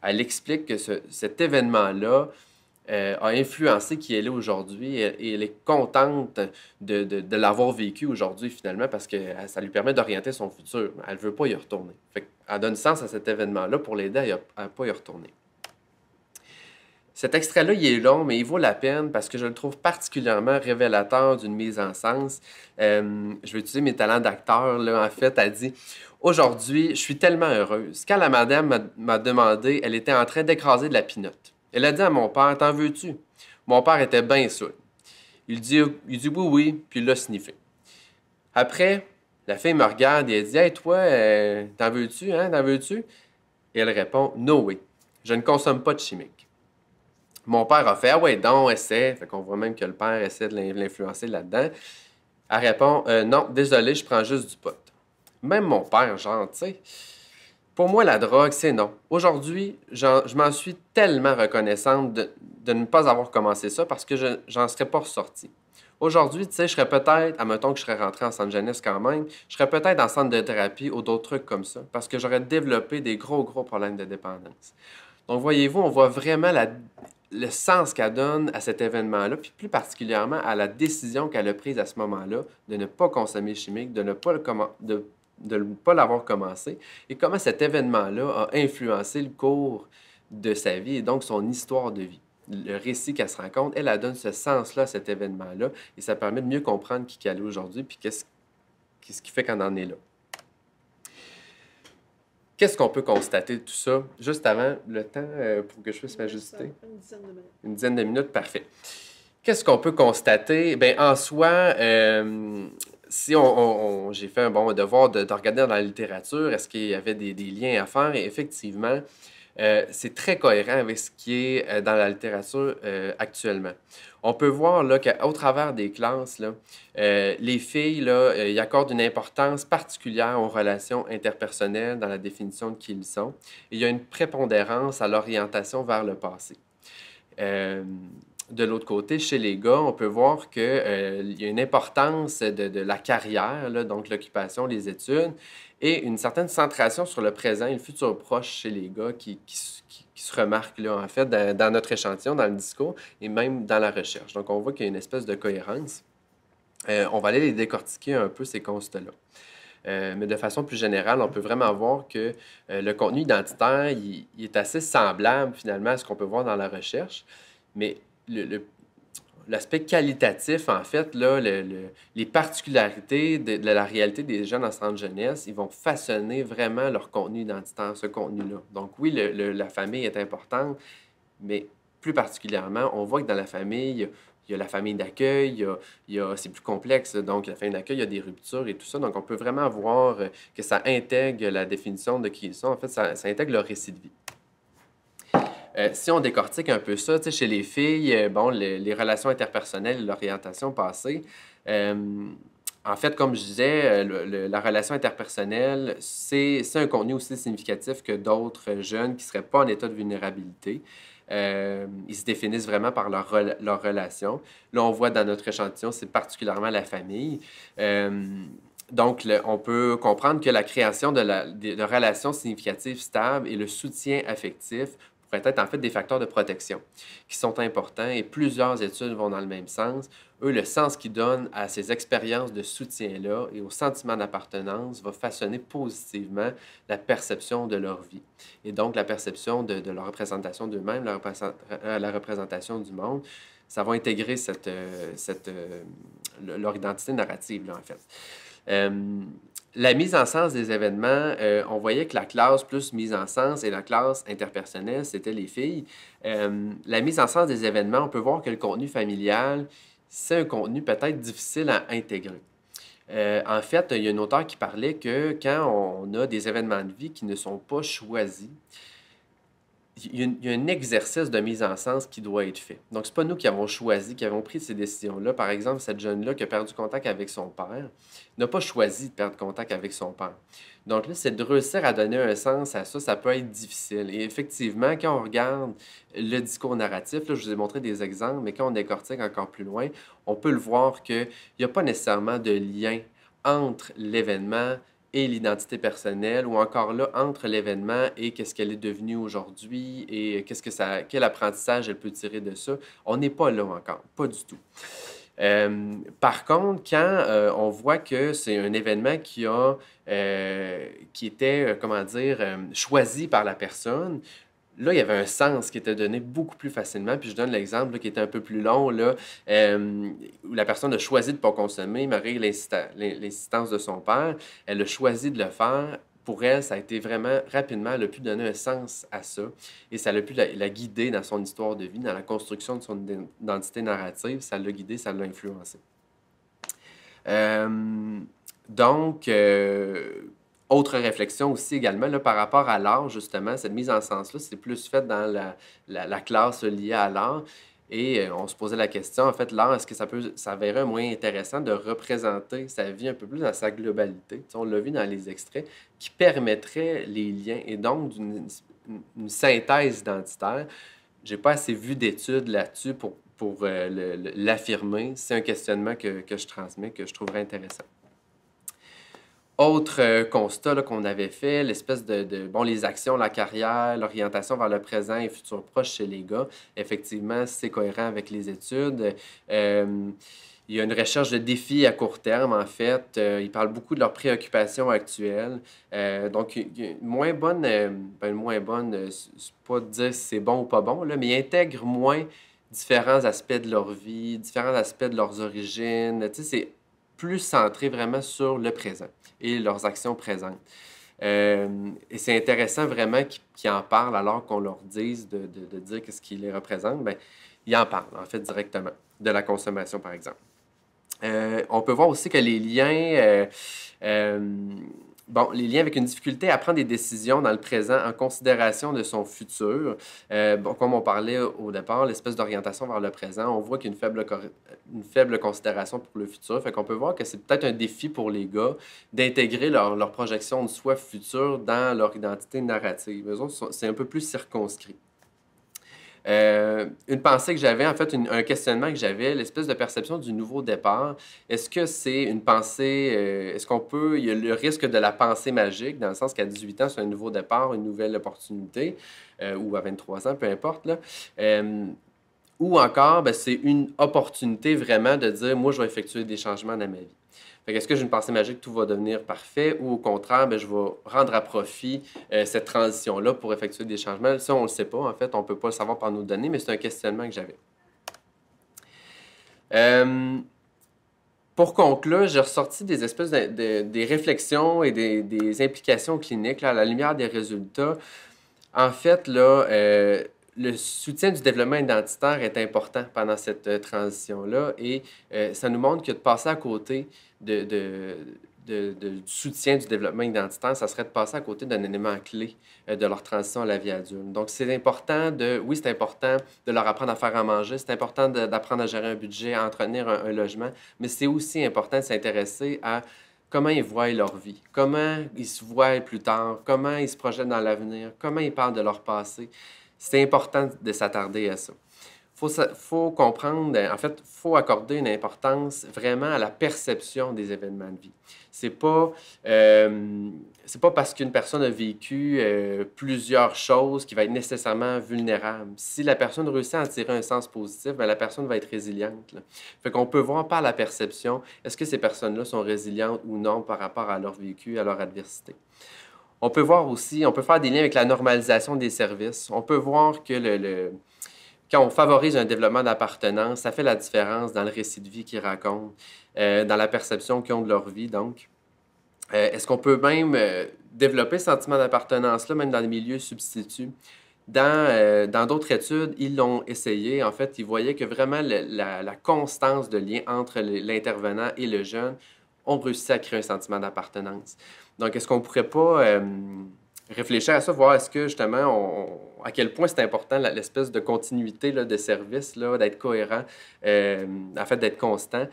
[SPEAKER 1] elle explique que cet événement-là a influencé qui elle est aujourd'hui et elle est contente de l'avoir vécu aujourd'hui finalement parce que ça lui permet d'orienter son futur. Elle ne veut pas y retourner. Fait qu'elle donne sens à cet événement-là pour l'aider à ne pas y retourner. Cet extrait-là, il est long, mais il vaut la peine parce que je le trouve particulièrement révélateur d'une mise en sens. Je vais utiliser mes talents d'acteur. Là, en fait, elle dit « Aujourd'hui, je suis tellement heureuse. Quand la madame m'a demandé, elle était en train d'écraser de la pinotte. Elle a dit à mon père, t'en veux-tu? Mon père était bien saoul. Il dit oui, oui, puis il l'a sniffé. Après, la fille me regarde et elle dit, hey, toi, t'en veux-tu, hein? T'en veux-tu? Et elle répond, no way. Je ne consomme pas de chimiques. Mon père a fait, ah ouais, donc, essaie. Fait qu'on voit même que le père essaie de l'influencer là-dedans. Elle répond, non, désolé, je prends juste du pot. Même mon père, genre, tu sais. Pour moi, la drogue, c'est non. Aujourd'hui, je m'en suis tellement reconnaissante de ne pas avoir commencé ça parce que j'en serais pas ressorti. Aujourd'hui, tu sais, je serais peut-être, admettons que je serais rentré en centre jeunesse quand même, je serais peut-être en centre de thérapie ou d'autres trucs comme ça parce que j'aurais développé des gros problèmes de dépendance. Donc, voyez-vous, on voit vraiment le sens qu'elle donne à cet événement-là, puis plus particulièrement à la décision qu'elle a prise à ce moment-là de ne pas consommer chimique, de ne pas l'avoir commencé, et comment cet événement-là a influencé le cours de sa vie et donc son histoire de vie. Le récit qu'elle se raconte, elle donne ce sens-là à cet événement-là, et ça permet de mieux comprendre qui elle est aujourd'hui, puis qu'est-ce qui fait qu'on en est là. Qu'est-ce qu'on peut constater de tout ça? Juste avant, le temps pour que je puisse m'ajuster.
[SPEAKER 2] Une dizaine de minutes.
[SPEAKER 1] Une dizaine de minutes, parfait. Qu'est-ce qu'on peut constater? Bien, en soi, si j'ai fait un bon devoir de regarder dans la littérature, est-ce qu'il y avait des liens à faire? Et effectivement, c'est très cohérent avec ce qui est dans la littérature actuellement. On peut voir là, qu'au travers des classes, là, les filles là, y accordent une importance particulière aux relations interpersonnelles dans la définition de qui ils sont. Et il y a une prépondérance à l'orientation vers le passé. De l'autre côté, chez les gars, on peut voir qu'il y a une importance de la carrière, là, donc l'occupation, les études, et une certaine centration sur le présent et le futur proche chez les gars qui se remarque là, en fait, dans notre échantillon, dans le discours et même dans la recherche. Donc, on voit qu'il y a une espèce de cohérence. On va aller les décortiquer un peu, ces constats-là. Mais de façon plus générale, on peut vraiment voir que le contenu identitaire, il est assez semblable finalement à ce qu'on peut voir dans la recherche, mais l'aspect qualitatif, en fait, là, les particularités de la réalité des jeunes en centre jeunesse, ils vont façonner vraiment leur contenu identitaire, ce contenu-là. Donc oui, la famille est importante, mais plus particulièrement, on voit que dans la famille, il y a la famille d'accueil, c'est plus complexe, donc la famille d'accueil, il y a des ruptures et tout ça. Donc on peut vraiment voir que ça intègre la définition de qui ils sont. En fait, ça intègre leur récit de vie. Si on décortique un peu ça, chez les filles, bon, les relations interpersonnelles, l'orientation passée, en fait, comme je disais, la relation interpersonnelle, c'est un contenu aussi significatif que d'autres jeunes qui ne seraient pas en état de vulnérabilité. Ils se définissent vraiment par leur relation. Là, on voit dans notre échantillon, c'est particulièrement la famille. Donc, on peut comprendre que la création de relations significatives stables et le soutien affectif pourraient être en fait des facteurs de protection qui sont importants et plusieurs études vont dans le même sens. eux, le sens qu'ils donnent à ces expériences de soutien-là et au sentiment d'appartenance va façonner positivement la perception de leur vie. Et donc, la perception de leur représentation d'eux-mêmes, la représentation du monde, ça va intégrer leur identité narrative, là, en fait. La mise en sens des événements, on voyait que la classe plus mise en sens et la classe interpersonnelle, c'était les filles. La mise en sens des événements, on peut voir que le contenu familial, c'est un contenu peut-être difficile à intégrer. En fait, il y a un auteur qui parlait que quand on a des événements de vie qui ne sont pas choisis, il y a un exercice de mise en sens qui doit être fait. Donc, ce n'est pas nous qui avons choisi, qui avons pris ces décisions-là. Par exemple, cette jeune-là qui a perdu contact avec son père n'a pas choisi de perdre contact avec son père. Donc là, c'est de réussir à donner un sens à ça, ça peut être difficile. Et effectivement, quand on regarde le discours narratif, là, je vous ai montré des exemples, mais quand on décortique encore plus loin, on peut le voir qu'il n'y a pas nécessairement de lien entre l'événement et l'identité personnelle, ou encore là, entre l'événement et qu'est-ce qu'elle est devenue aujourd'hui et quel apprentissage elle peut tirer de ça. On n'est pas là encore, pas du tout. Par contre, quand on voit que c'est un événement qui était, comment dire, choisi par la personne, là, il y avait un sens qui était donné beaucoup plus facilement. Puis je donne l'exemple là, qui était un peu plus long, là, où la personne a choisi de ne pas consommer, malgré l'insistance de son père. Elle a choisi de le faire. Pour elle, ça a été vraiment rapidement, elle a pu donner un sens à ça. Et ça a pu la guider dans son histoire de vie, dans la construction de son identité narrative. Ça l'a guidée, ça l'a influencé. Donc, autre réflexion aussi également, là, par rapport à l'art, justement, cette mise en sens-là, c'est plus fait dans la classe liée à l'art. Et on se posait la question, en fait, l'art, est-ce que ça peut s'avérer un moyen intéressant de représenter sa vie un peu plus dans sa globalité? Tu sais, on l'a vu dans les extraits, qui permettrait les liens et donc une synthèse identitaire. J'ai pas assez vu d'études là-dessus pour l'affirmer. C'est un questionnement que je transmets, que je trouverais intéressant. Autre constat qu'on avait fait, l'espèce bon, les actions, la carrière, l'orientation vers le présent et futur proche chez les gars, effectivement, c'est cohérent avec les études. Il y a une recherche de défis à court terme, en fait. Ils parlent beaucoup de leurs préoccupations actuelles. Donc, il y a une moins bonne, c'est pas de dire si c'est bon ou pas bon, là, mais ils intègrent moins différents aspects de leur vie, différents aspects de leurs origines. Tu sais, c'est plus centré vraiment sur le présent et leurs actions présentes. Et c'est intéressant vraiment qu'ils en parlent alors qu'on leur dise de dire qu'est-ce qui les représente. Bien, ils en parlent, en fait, directement, de la consommation, par exemple. On peut voir aussi que les liens, les liens avec une difficulté à prendre des décisions dans le présent en considération de son futur. Comme on parlait au départ, l'espèce d'orientation vers le présent, on voit qu'il y a une faible considération pour le futur. Fait qu'on peut voir que c'est peut-être un défi pour les gars d'intégrer leur projection de soi futur dans leur identité narrative. Eux autres, c'est un peu plus circonscrit. Une pensée que j'avais, en fait, un questionnement que j'avais, l'espèce de perception du nouveau départ. Est-ce que c'est une pensée, est-ce qu'on peut, il y a le risque de la pensée magique, dans le sens qu'à 18 ans, c'est un nouveau départ, une nouvelle opportunité, ou à 23 ans, peu importe, là. Ou encore, ben, c'est une opportunité vraiment de dire, moi, je vais effectuer des changements dans ma vie. Est-ce que j'ai une pensée magique, tout va devenir parfait, ou au contraire, bien, je vais rendre à profit cette transition-là pour effectuer des changements? Ça, on ne le sait pas, en fait, on ne peut pas le savoir par nos données, mais c'est un questionnement que j'avais. Pour conclure, j'ai ressorti des espèces des réflexions et des implications cliniques là, à la lumière des résultats. En fait, là, le soutien du développement identitaire est important pendant cette transition-là et ça nous montre que de passer à côté du soutien du développement identitaire, ça serait de passer à côté d'un élément clé de leur transition à la vie adulte. Donc, c'est important oui, c'est important de leur apprendre à faire à manger, c'est important d'apprendre à gérer un budget, à entretenir un logement, mais c'est aussi important de s'intéresser à comment ils voient leur vie, comment ils se voient plus tard, comment ils se projettent dans l'avenir, comment ils parlent de leur passé. C'est important de s'attarder à ça. Il faut comprendre, en fait, il faut accorder une importance vraiment à la perception des événements de vie. C'est pas parce qu'une personne a vécu plusieurs choses qui va être nécessairement vulnérable. Si la personne réussit à en tirer un sens positif, bien, la personne va être résiliente, là. Fait qu'on peut voir par la perception, est-ce que ces personnes-là sont résilientes ou non par rapport à leur vécu, à leur adversité. On peut voir aussi, on peut faire des liens avec la normalisation des services. On peut voir que quand on favorise un développement d'appartenance, ça fait la différence dans le récit de vie qu'ils racontent, dans la perception qu'ils ont de leur vie. Donc, est-ce qu'on peut même développer ce sentiment d'appartenance-là, même dans les milieux substituts? Dans d'autres études, ils l'ont essayé. En fait, ils voyaient que vraiment la constance de lien entre l'intervenant et le jeune ont réussi à créer un sentiment d'appartenance. Donc, est-ce qu'on ne pourrait pas réfléchir à ça, voir est-ce que justement, à quel point c'est important l'espèce de continuité là, de service, là, d'être cohérent, en fait, d'être constant,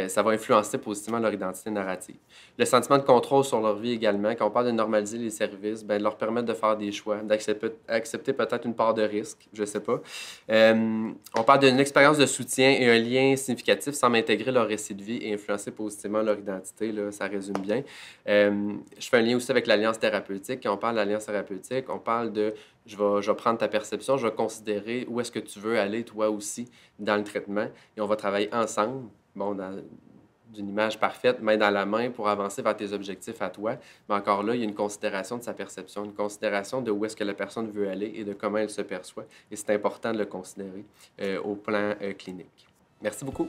[SPEAKER 1] ça va influencer positivement leur identité narrative. Le sentiment de contrôle sur leur vie également, quand on parle de normaliser les services, bien, de leur permettre de faire des choix, d'accepter peut-être une part de risque, je ne sais pas. On parle d'une expérience de soutien et un lien significatif semble intégrer leur récit de vie et influencer positivement leur identité, là, ça résume bien. Je fais un lien aussi avec l'alliance thérapeutique. Quand on parle d'alliance thérapeutique, on parle de je vais prendre ta perception, je vais considérer où est-ce que tu veux aller, toi aussi, dans le traitement, et on va travailler ensemble, bon, d'une image parfaite, main dans la main, pour avancer vers tes objectifs à toi. Mais encore là, il y a une considération de sa perception, une considération de où est-ce que la personne veut aller et de comment elle se perçoit. Et c'est important de le considérer au plan clinique. Merci beaucoup.